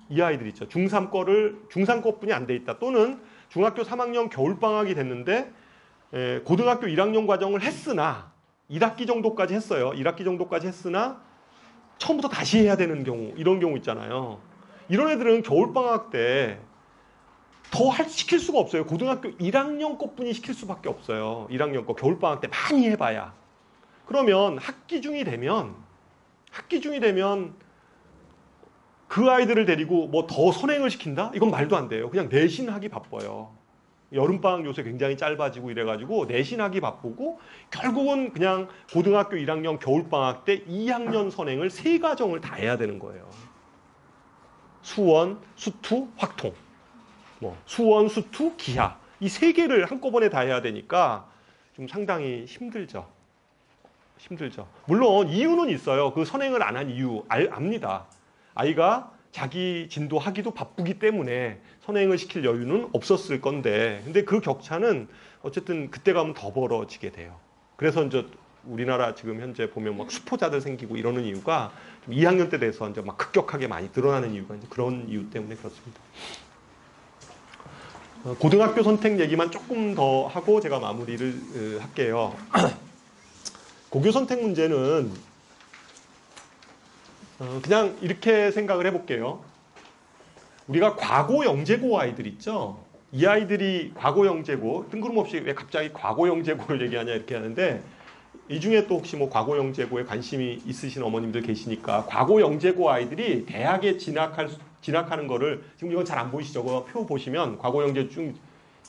이 아이들 있죠. 중3 거뿐이 안 돼 있다. 또는 중학교 3학년 겨울방학이 됐는데 고등학교 1학년 과정을 했으나 1학기 정도까지 했어요. 1학기 정도까지 했으나 처음부터 다시 해야 되는 경우 이런 경우 있잖아요. 이런 애들은 겨울방학 때 더 시킬 수가 없어요. 고등학교 1학년 것뿐이 시킬 수밖에 없어요. 1학년 거 겨울방학 때 많이 해봐야. 그러면 학기 중이 되면 그 아이들을 데리고 뭐 더 선행을 시킨다? 이건 말도 안 돼요. 그냥 내신하기 바빠요. 여름방학 요새 굉장히 짧아지고 이래가지고 내신하기 바쁘고 결국은 그냥 고등학교 1학년 겨울방학 때 2학년 선행을 3과정을 다 해야 되는 거예요. 수원, 수투, 확통. 수원, 수투, 기하. 이 3개를 한꺼번에 다 해야 되니까 좀 상당히 힘들죠. 힘들죠. 물론 이유는 있어요. 그 선행을 안 한 이유 압니다. 아이가 자기 진도 하기도 바쁘기 때문에 선행을 시킬 여유는 없었을 건데, 근데 그 격차는 어쨌든 그때 가면 더 벌어지게 돼요. 그래서 이제 우리나라 지금 현재 보면 막 수포자들 생기고 이러는 이유가 2학년 때 돼서 이제 막 급격하게 많이 늘어나는 이유가 이제 그런 이유 때문에 그렇습니다. 고등학교 선택 얘기만 조금 더 하고 제가 마무리를 할게요. 고교 선택 문제는 그냥 이렇게 생각을 해볼게요. 우리가 과거 영재고 아이들 있죠? 이 아이들이 과거 영재고, 뜬금없이 왜 갑자기 과거 영재고를 얘기하냐 이렇게 하는데, 이 중에 또 혹시 뭐 과거 영재고에 관심이 있으신 어머님들 계시니까, 과거 영재고 아이들이 대학에 진학하는 거를, 지금 이건 잘 안 보이시죠? 그 표 보시면 과거 영재 중,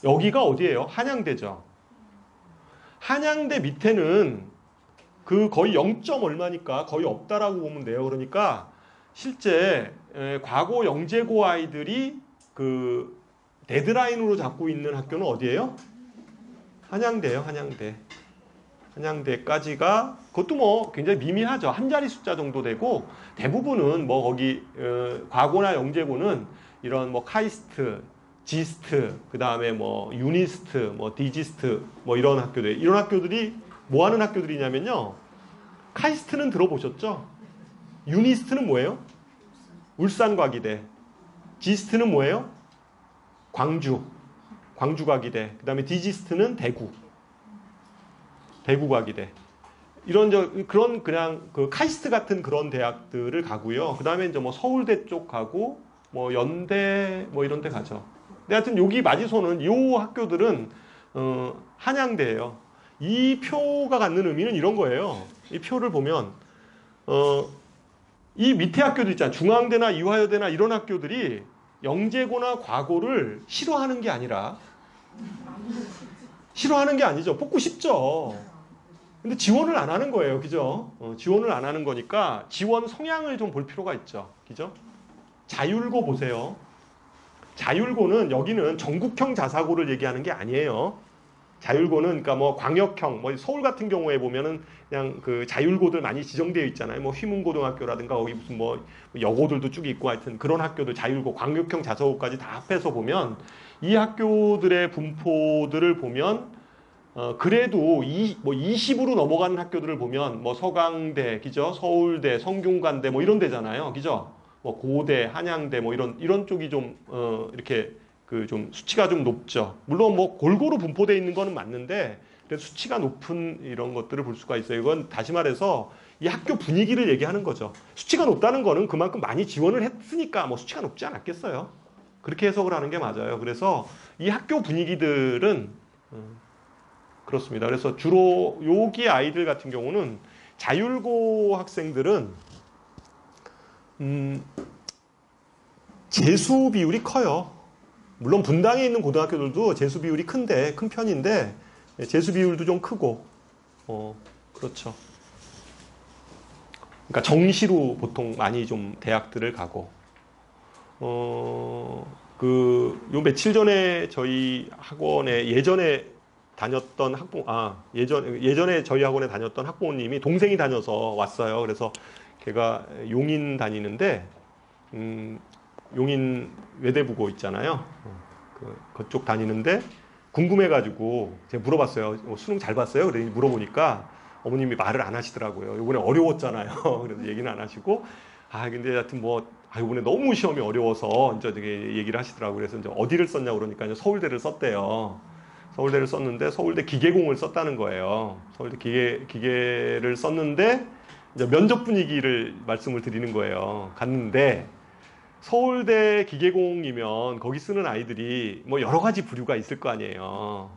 여기가 어디예요? 한양대죠. 한양대 밑에는 그 거의 0. 얼마니까 거의 없다라고 보면 돼요. 그러니까 실제 과거 영재고 아이들이 그 데드라인으로 잡고 있는 학교는 어디예요? 한양대예요. 한양대. 한양대까지가 그것도 뭐 굉장히 미미하죠. 한 자리 숫자 정도 되고, 대부분은 뭐 거기 과고나 영재고는 이런 뭐 카이스트, 지스트, 그 다음에 뭐 유니스트, 뭐 디지스트, 뭐 이런 학교들이 뭐 하는 학교들이냐면요. 카이스트는 들어보셨죠? 유니스트는 뭐예요? 울산과기대. 지스트는 뭐예요? 광주과기대. 그 다음에 디지스트는 대구과기대. 그런 그냥 그 카이스트 같은 그런 대학들을 가고요. 그 다음에 이제 뭐 서울대 쪽 가고, 뭐 연대, 뭐 이런 데 가죠. 근데 하여튼 여기 마지소는 이 학교들은, 한양대예요. 이 표가 갖는 의미는 이런 거예요. 이 표를 보면 이 밑에 학교들 있잖아요. 중앙대나 이화여대나 이런 학교들이 영재고나 과고를 싫어하는 게 아니라, 싫어하는 게 아니죠. 뽑고 싶죠. 근데 지원을 안 하는 거예요. 그죠? 지원을 안 하는 거니까 지원 성향을 좀 볼 필요가 있죠. 그죠? 자율고 보세요. 자율고는 여기는 전국형 자사고를 얘기하는 게 아니에요. 자율고는 그러니까 뭐 광역형, 뭐 서울 같은 경우에 보면은 그냥 그 자율고들 많이 지정되어 있잖아요. 뭐 휘문고등학교라든가 거기 무슨 뭐 여고들도 쭉 있고 하여튼 그런 학교들 자율고, 광역형 자사고까지 다 합해서 보면 이 학교들의 분포들을 보면 그래도 뭐 20으로 넘어가는 학교들을 보면 뭐 서강대, 그죠? 서울대, 성균관대 뭐 이런 데잖아요. 그죠? 뭐 고대, 한양대 뭐 이런 쪽이 좀 이렇게 그 좀 수치가 좀 높죠. 물론 뭐 골고루 분포되어 있는 거는 맞는데 수치가 높은 이런 것들을 볼 수가 있어요. 이건 다시 말해서 이 학교 분위기를 얘기하는 거죠. 수치가 높다는 거는 그만큼 많이 지원을 했으니까 뭐 수치가 높지 않았겠어요. 그렇게 해석을 하는 게 맞아요. 그래서 이 학교 분위기들은 그렇습니다. 그래서 주로 여기 아이들 같은 경우는 자율고 학생들은 재수 비율이 커요. 물론 분당에 있는 고등학교들도 재수 비율이 큰 편인데 재수 비율도 좀 크고 그렇죠. 그러니까 정시로 보통 많이 좀 대학들을 가고 요 며칠 전에 저희 학원에 예전에 저희 학원에 다녔던 학부모님이 동생이 다녀서 왔어요. 그래서 걔가 용인 다니는데 용인 외대부고 있잖아요. 그쪽 다니는데 궁금해가지고 제가 물어봤어요. 수능 잘 봤어요? 그랬더니 물어보니까 어머님이 말을 안 하시더라고요. 이번에 어려웠잖아요. 그래서 얘기는 안 하시고 근데 하여튼 이번에 너무 시험이 어려워서 이제 되게 얘기를 하시더라고요. 그래서 이제 어디를 썼냐고 그러니까 서울대를 썼대요. 서울대를 썼는데 서울대 기계공을 썼다는 거예요. 서울대 기계를 썼는데 이제 면접 분위기를 말씀을 드리는 거예요. 갔는데 서울대 기계공이면 거기 쓰는 아이들이 뭐 여러 가지 부류가 있을 거 아니에요.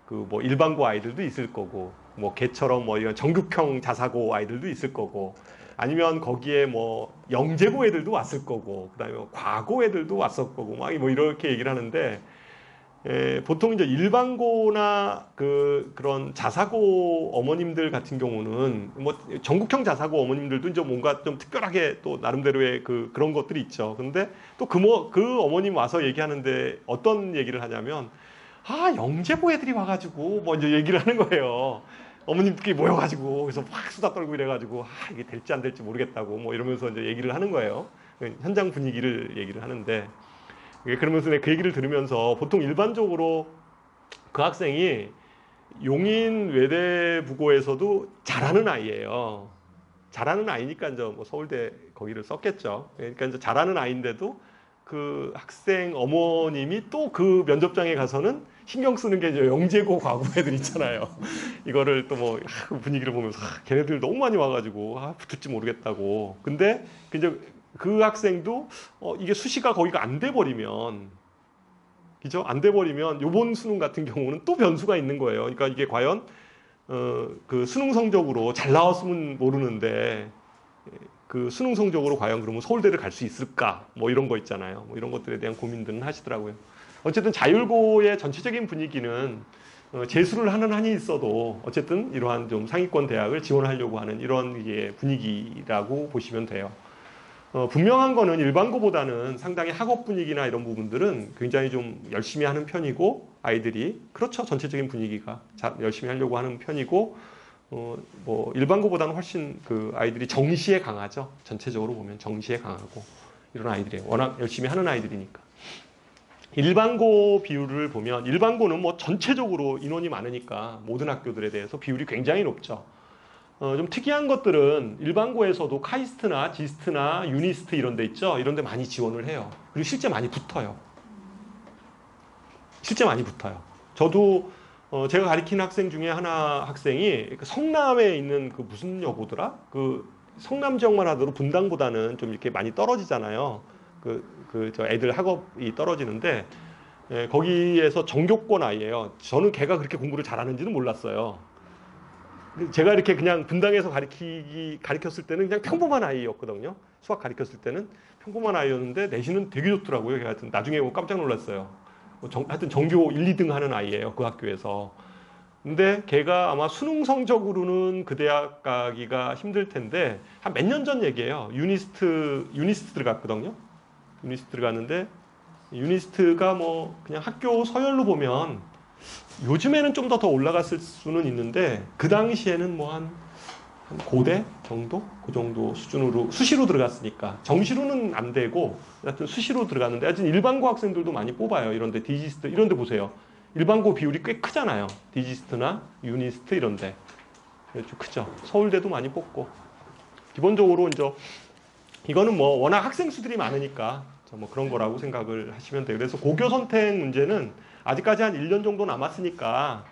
그 뭐 일반고 아이들도 있을 거고, 뭐 걔처럼 뭐 이런 전국형 자사고 아이들도 있을 거고, 아니면 거기에 뭐 영재고 애들도 왔을 거고, 그다음에 과고 애들도 왔을 거고, 막 뭐 이렇게 얘기를 하는데 보통 이제 일반고나 그런 자사고 어머님들 같은 경우는 뭐 전국형 자사고 어머님들도 이제 뭔가 좀 특별하게 또 나름대로의 그런 것들이 있죠. 근데 또 그 어머님 와서 얘기하는데 어떤 얘기를 하냐면 영재고 애들이 와가지고 뭐 이제 얘기를 하는 거예요. 어머님들끼리 모여가지고 그래서 막 수다 떨고 이래가지고 이게 될지 안 될지 모르겠다고 뭐 이러면서 이제 얘기를 하는 거예요. 현장 분위기를 얘기를 하는데. 그러면서 그 얘기를 들으면서 보통 일반적으로 그 학생이 용인 외대부고에서도 잘하는 아이예요. 잘하는 아이니까 이제 뭐 서울대 거기를 썼겠죠. 그러니까 이제 잘하는 아이인데도 그 학생 어머님이 또 그 면접장에 가서는 신경 쓰는 게 이제 영재고 과고 애들 있잖아요. 이거를 또 뭐 분위기를 보면서 걔네들 너무 많이 와가지고 붙을지 모르겠다고. 근데 이제 그 학생도 이게 수시가 거기가 안 돼 버리면, 그죠? 안 돼 버리면 요번 수능 같은 경우는 또 변수가 있는 거예요. 그러니까 이게 과연 그 수능 성적으로 잘 나왔으면 모르는데 그 수능 성적으로 과연 그러면 서울대를 갈 수 있을까? 뭐 이런 거 있잖아요. 뭐 이런 것들에 대한 고민들은 하시더라고요. 어쨌든 자율고의 전체적인 분위기는 재수를 하는 한이 있어도 어쨌든 이러한 좀 상위권 대학을 지원하려고 하는 이런 분위기라고 보시면 돼요. 분명한 거는 일반고보다는 상당히 학업 분위기나 이런 부분들은 굉장히 좀 열심히 하는 편이고, 아이들이, 그렇죠. 전체적인 분위기가 열심히 하려고 하는 편이고, 뭐 일반고보다는 훨씬 그 아이들이 정시에 강하죠. 전체적으로 보면 정시에 강하고 이런 아이들이 워낙 열심히 하는 아이들이니까. 일반고 비율을 보면 일반고는 뭐 전체적으로 인원이 많으니까 모든 학교들에 대해서 비율이 굉장히 높죠. 좀 특이한 것들은 일반고에서도 카이스트나 지스트나 유니스트 이런 데 있죠. 이런 데 많이 지원을 해요. 그리고 실제 많이 붙어요. 실제 많이 붙어요. 저도 제가 가르치는 학생 중에 하나 학생이 성남에 있는 그 무슨 여고더라? 그 성남 지역만 하더라도 분당보다는 좀 이렇게 많이 떨어지잖아요. 저 애들 학업이 떨어지는데 거기에서 정교권 아이예요. 저는 걔가 그렇게 공부를 잘하는지는 몰랐어요. 제가 이렇게 그냥 분당에서 가르쳤을 때는 그냥 평범한 아이였거든요. 수학 가르쳤을 때는 평범한 아이였는데 내신은 되게 좋더라고요. 하여튼 나중에 깜짝 놀랐어요. 하여튼 정교 1, 2등 하는 아이예요. 그 학교에서. 근데 걔가 아마 수능 성적으로는 그 대학 가기가 힘들 텐데 한 몇 년 전 얘기예요. 유니스트 들어갔거든요. 유니스트 들어갔는데 유니스트가 뭐 그냥 학교 서열로 보면 요즘에는 좀 더 올라갔을 수는 있는데 그 당시에는 뭐 한 고대 정도? 그 정도 수준으로 수시로 들어갔으니까 정시로는 안 되고 하여튼 수시로 들어갔는데 하여튼 일반고 학생들도 많이 뽑아요. 이런데 디지스트 이런데 보세요. 일반고 비율이 꽤 크잖아요. 디지스트나 유니스트 이런데 좀 크죠. 서울대도 많이 뽑고 기본적으로 이제 이거는 뭐 워낙 학생 수들이 많으니까 뭐 그런 거라고 생각을 하시면 돼요. 그래서 고교 선택 문제는 아직까지 한 1년 정도 남았으니까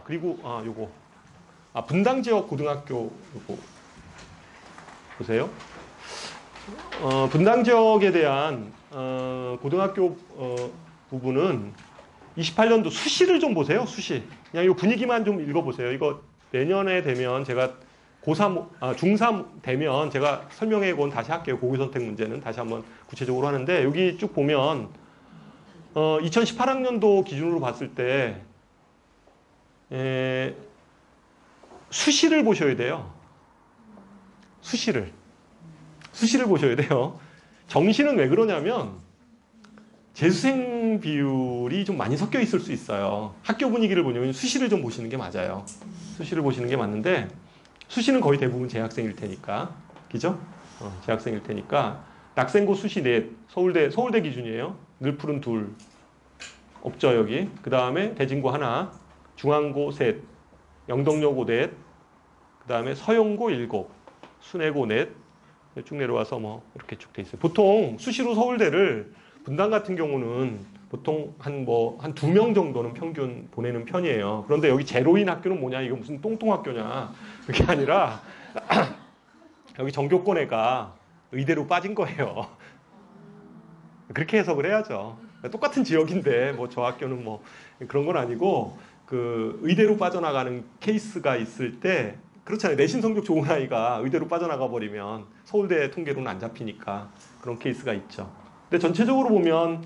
그리고 요거 분당 지역 고등학교 요거 보세요. 분당 지역에 대한 고등학교 부분은 28년도 수시를 좀 보세요. 수시. 그냥 이 분위기만 좀 읽어보세요. 이거 내년에 되면 제가 중3 되면 제가 설명해 본 다시 할게요. 고교 선택 문제는 다시 한번 구체적으로 하는데 여기 쭉 보면 2018학년도 기준으로 봤을 때 수시를 보셔야 돼요. 수시를 보셔야 돼요. 정시는 왜 그러냐면 재수생 비율이 좀 많이 섞여 있을 수 있어요. 학교 분위기를 보려면 수시를 좀 보시는 게 맞아요. 수시를 보시는 게 맞는데 수시는 거의 대부분 재학생일 테니까, 그죠? 재학생일 테니까 낙생고 수시 넷, 서울대 기준이에요. 늘푸른 둘 없죠 여기. 그 다음에 대진고 하나, 중앙고 셋, 영덕여고 넷, 그 다음에 서영고 일곱, 순회고 넷, 쭉 내려와서 뭐 이렇게 쭉 돼 있어요. 보통 수시로 서울대를 분당 같은 경우는 보통 한 2명 정도는 평균 보내는 편이에요. 그런데 여기 제로인 학교는 뭐냐? 이거 무슨 똥똥 학교냐? 그게 아니라 여기 정교권 애가 의대로 빠진 거예요. 그렇게 해석을 해야죠. 똑같은 지역인데 뭐 저 학교는 뭐 그런 건 아니고 그 의대로 빠져나가는 케이스가 있을 때 그렇잖아요. 내신 성적 좋은 아이가 의대로 빠져나가 버리면 서울대 통계로는 안 잡히니까 그런 케이스가 있죠. 근데 전체적으로 보면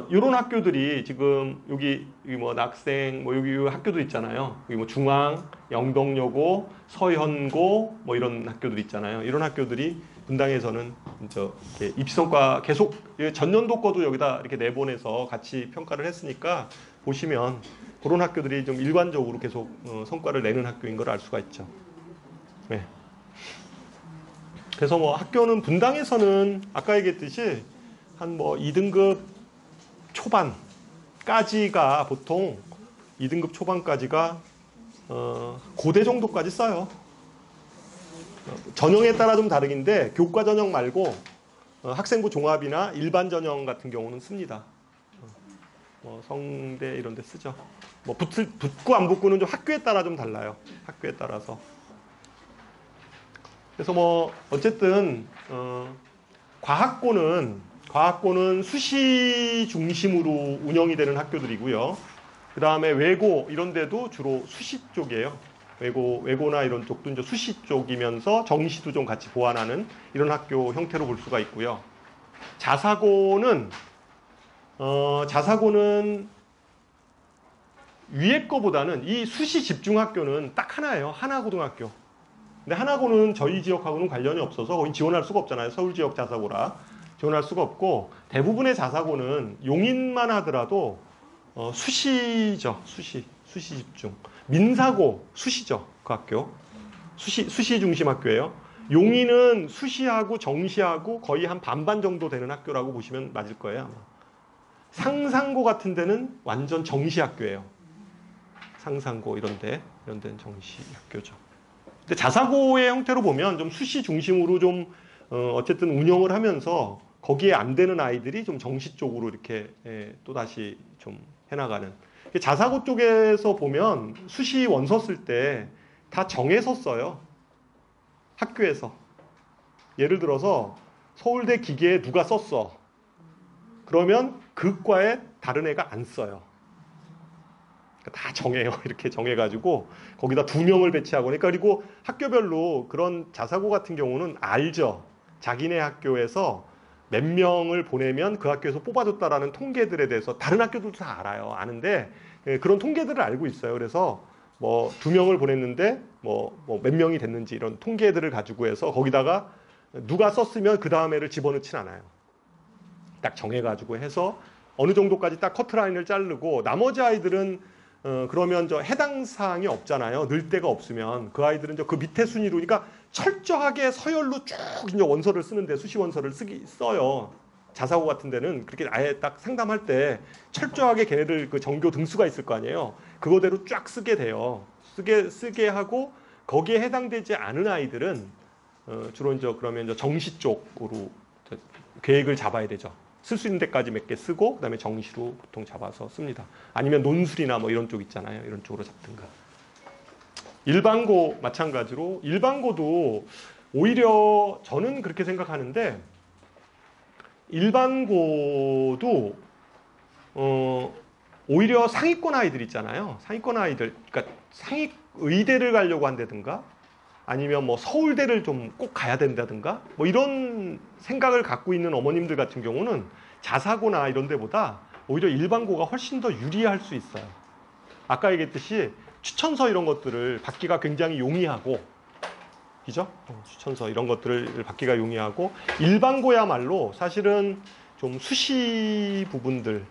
이런 학교들이 지금 여기 뭐 낙생 뭐 여기 학교도 있잖아요. 여기 뭐 중앙, 영덕여고, 서현고 뭐 이런 학교들 있잖아요. 이런 학교들이 분당에서는 이렇게 입시성과 계속 전년도 거도 여기다 이렇게 내보내서 같이 평가를 했으니까 보시면 그런 학교들이 좀 일관적으로 계속 성과를 내는 학교인 걸 알 수가 있죠. 네. 그래서 뭐 학교는 분당에서는 아까 얘기했듯이 한 뭐 2등급 초반까지가 보통 2등급 초반까지가 고대 정도까지 써요. 전형에 따라 좀 다르긴데 교과 전형 말고 학생부 종합이나 일반 전형 같은 경우는 씁니다. 뭐 성대 이런 데 쓰죠. 뭐 붙고 안 붙고는 좀 학교에 따라 좀 달라요. 학교에 따라서. 그래서 뭐 어쨌든 과학고는 수시 중심으로 운영이 되는 학교들이고요. 그 다음에 외고 이런 데도 주로 수시 쪽이에요. 외고나 이런 쪽도 이제 수시 쪽이면서 정시도 좀 같이 보완하는 이런 학교 형태로 볼 수가 있고요. 자사고는 위에 거보다는 이 수시 집중 학교는 딱 하나예요. 하나고등학교. 근데 하나고는 저희 지역하고는 관련이 없어서 거긴 지원할 수가 없잖아요. 서울 지역 자사고라 지원할 수가 없고 대부분의 자사고는 용인만 하더라도 수시죠. 수시 집중. 민사고 수시죠. 그 학교. 수시 중심 학교예요. 용인은 수시하고 정시하고 거의 한 반반 정도 되는 학교라고 보시면 맞을 거예요. 아마. 상상고 같은 데는 완전 정시 학교예요. 상상고 이런 데는 정시 학교죠. 근데 자사고의 형태로 보면 좀 수시 중심으로 좀 어쨌든 운영을 하면서 거기에 안 되는 아이들이 좀 정시 쪽으로 이렇게 또 다시 좀 해나가는. 자사고 쪽에서 보면 수시 원서 쓸 때 다 정해서 써요. 학교에서. 예를 들어서 서울대 기계에 누가 썼어. 그러면 그 과에 다른 애가 안 써요. 다 정해요. 이렇게 정해가지고 거기다 2명을 배치하고. 그러니까 그리고 학교별로 그런 자사고 같은 경우는 알죠. 자기네 학교에서 몇 명을 보내면 그 학교에서 뽑아줬다라는 통계들에 대해서 다른 학교들도 다 알아요. 아는데 그런 통계들을 알고 있어요. 그래서 뭐 2명을 보냈는데 뭐 몇 명이 됐는지 이런 통계들을 가지고 해서 거기다가 누가 썼으면 그 다음 애를 집어넣진 않아요. 딱 정해가지고 해서 어느 정도까지 딱 커트라인을 자르고 나머지 아이들은 그러면 저 해당 사항이 없잖아요. 늘 데가 없으면 그 아이들은 그 밑에 순위로 그러니까 철저하게 서열로 쭉 이제 원서를 쓰는데 수시 원서를 써요. 자사고 같은 데는 그렇게 아예 딱 상담할 때 철저하게 걔네들 그 전교 등수가 있을 거 아니에요. 그거대로 쫙 쓰게 돼요. 쓰게 하고 거기에 해당되지 않은 아이들은 주로 이제 그러면 이제 정시 쪽으로 계획을 잡아야 되죠. 쓸 수 있는 데까지 몇 개 쓰고 그다음에 정시로 보통 잡아서 씁니다. 아니면 논술이나 뭐 이런 쪽 있잖아요. 이런 쪽으로 잡든가. 일반고 마찬가지로 일반고도 오히려 저는 그렇게 생각하는데 일반고도 오히려 상위권 아이들 있잖아요. 상위권 아이들, 그러니까 의대를 가려고 한다든가 아니면 뭐 서울대를 좀 꼭 가야 된다든가 뭐 이런 생각을 갖고 있는 어머님들 같은 경우는 자사고나 이런 데보다 오히려 일반고가 훨씬 더 유리할 수 있어요. 아까 얘기했듯이 추천서 이런 것들을 받기가 굉장히 용이하고 그죠? 추천서 이런 것들을 받기가 용이하고 일반고야말로 사실은 좀 수시 부분들에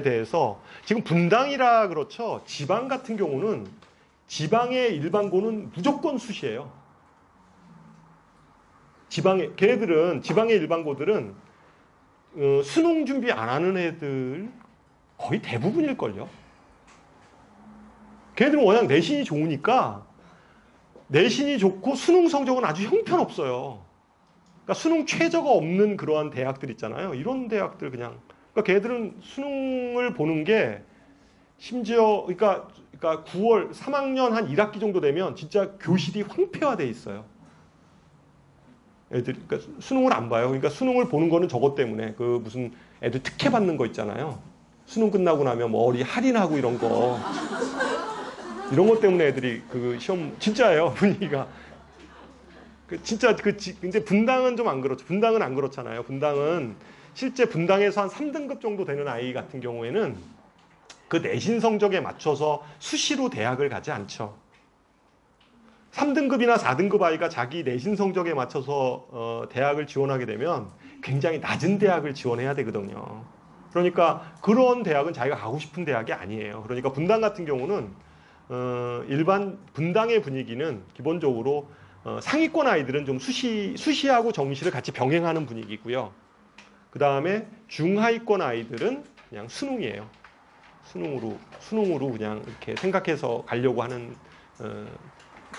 대해서 지금 분당이라 그렇죠. 지방 같은 경우는 지방의 일반고는 무조건 수시예요. 걔네들은 지방의 일반고들은 수능 준비 안 하는 애들 거의 대부분일걸요. 걔네들은 워낙 내신이 좋으니까 내신이 좋고 수능 성적은 아주 형편없어요. 그러니까 수능 최저가 없는 그러한 대학들 있잖아요. 이런 대학들 그냥 그러니까 걔네들은 수능을 보는 게 심지어 그러니까 9월 3학년 한 1학기 정도 되면 진짜 교실이 황폐화돼 있어요. 애들 그러니까 수능을 안 봐요. 그러니까 수능을 보는 거는 저것 때문에 그 무슨 애들 특혜 받는 거 있잖아요. 수능 끝나고 나면 뭐 어디 할인하고 이런 거 때문에 애들이 그 시험 진짜예요. 분위기가 진짜 근데 분당은 좀 안 그렇죠. 분당은 안 그렇잖아요. 분당은 실제 분당에서 한 3등급 정도 되는 아이 같은 경우에는 그 내신 성적에 맞춰서 수시로 대학을 가지 않죠. 3등급이나 4등급 아이가 자기 내신 성적에 맞춰서 대학을 지원하게 되면 굉장히 낮은 대학을 지원해야 되거든요. 그러니까 그런 대학은 자기가 가고 싶은 대학이 아니에요. 그러니까 분당 같은 경우는 일반 분당의 분위기는 기본적으로 상위권 아이들은 좀 수시하고 정시를 같이 병행하는 분위기고요. 그 다음에 중하위권 아이들은 그냥 수능이에요. 수능으로 그냥 이렇게 생각해서 가려고 하는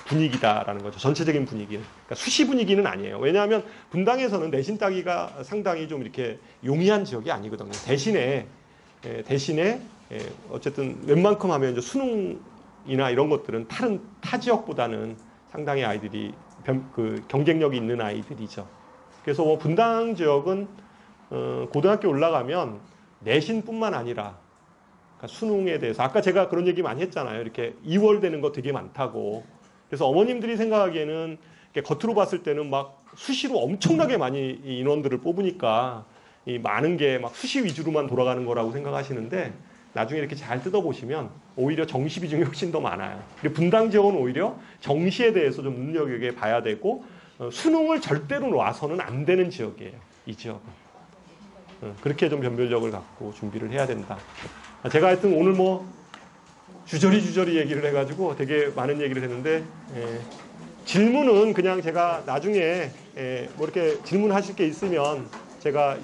분위기다라는 거죠. 전체적인 분위기는. 그러니까 수시 분위기는 아니에요. 왜냐하면 분당에서는 내신 따기가 상당히 좀 이렇게 용이한 지역이 아니거든요. 대신에 어쨌든 웬만큼 하면 이제 수능이나 이런 것들은 타 지역보다는 상당히 아이들이 그 경쟁력이 있는 아이들이죠. 그래서 뭐 분당 지역은 고등학교 올라가면 내신뿐만 아니라 그러니까 수능에 대해서 아까 제가 그런 얘기 많이 했잖아요. 이렇게 2월 되는 거 되게 많다고. 그래서 어머님들이 생각하기에는 겉으로 봤을 때는 막 수시로 엄청나게 많이 인원들을 뽑으니까 이 많은 게 막 수시 위주로만 돌아가는 거라고 생각하시는데 나중에 이렇게 잘 뜯어보시면 오히려 정시 비중이 훨씬 더 많아요. 근데 분당 지역은 오히려 정시에 대해서 좀 눈여겨게 봐야 되고 수능을 절대로 놔서는 안 되는 지역이에요. 이 지역은. 그렇게 좀 변별력을 갖고 준비를 해야 된다. 제가 하여튼 오늘 뭐 주저리 얘기를 해가지고 되게 많은 얘기를 했는데 질문은 그냥 제가 나중에 뭐 이렇게 질문하실 게 있으면 제가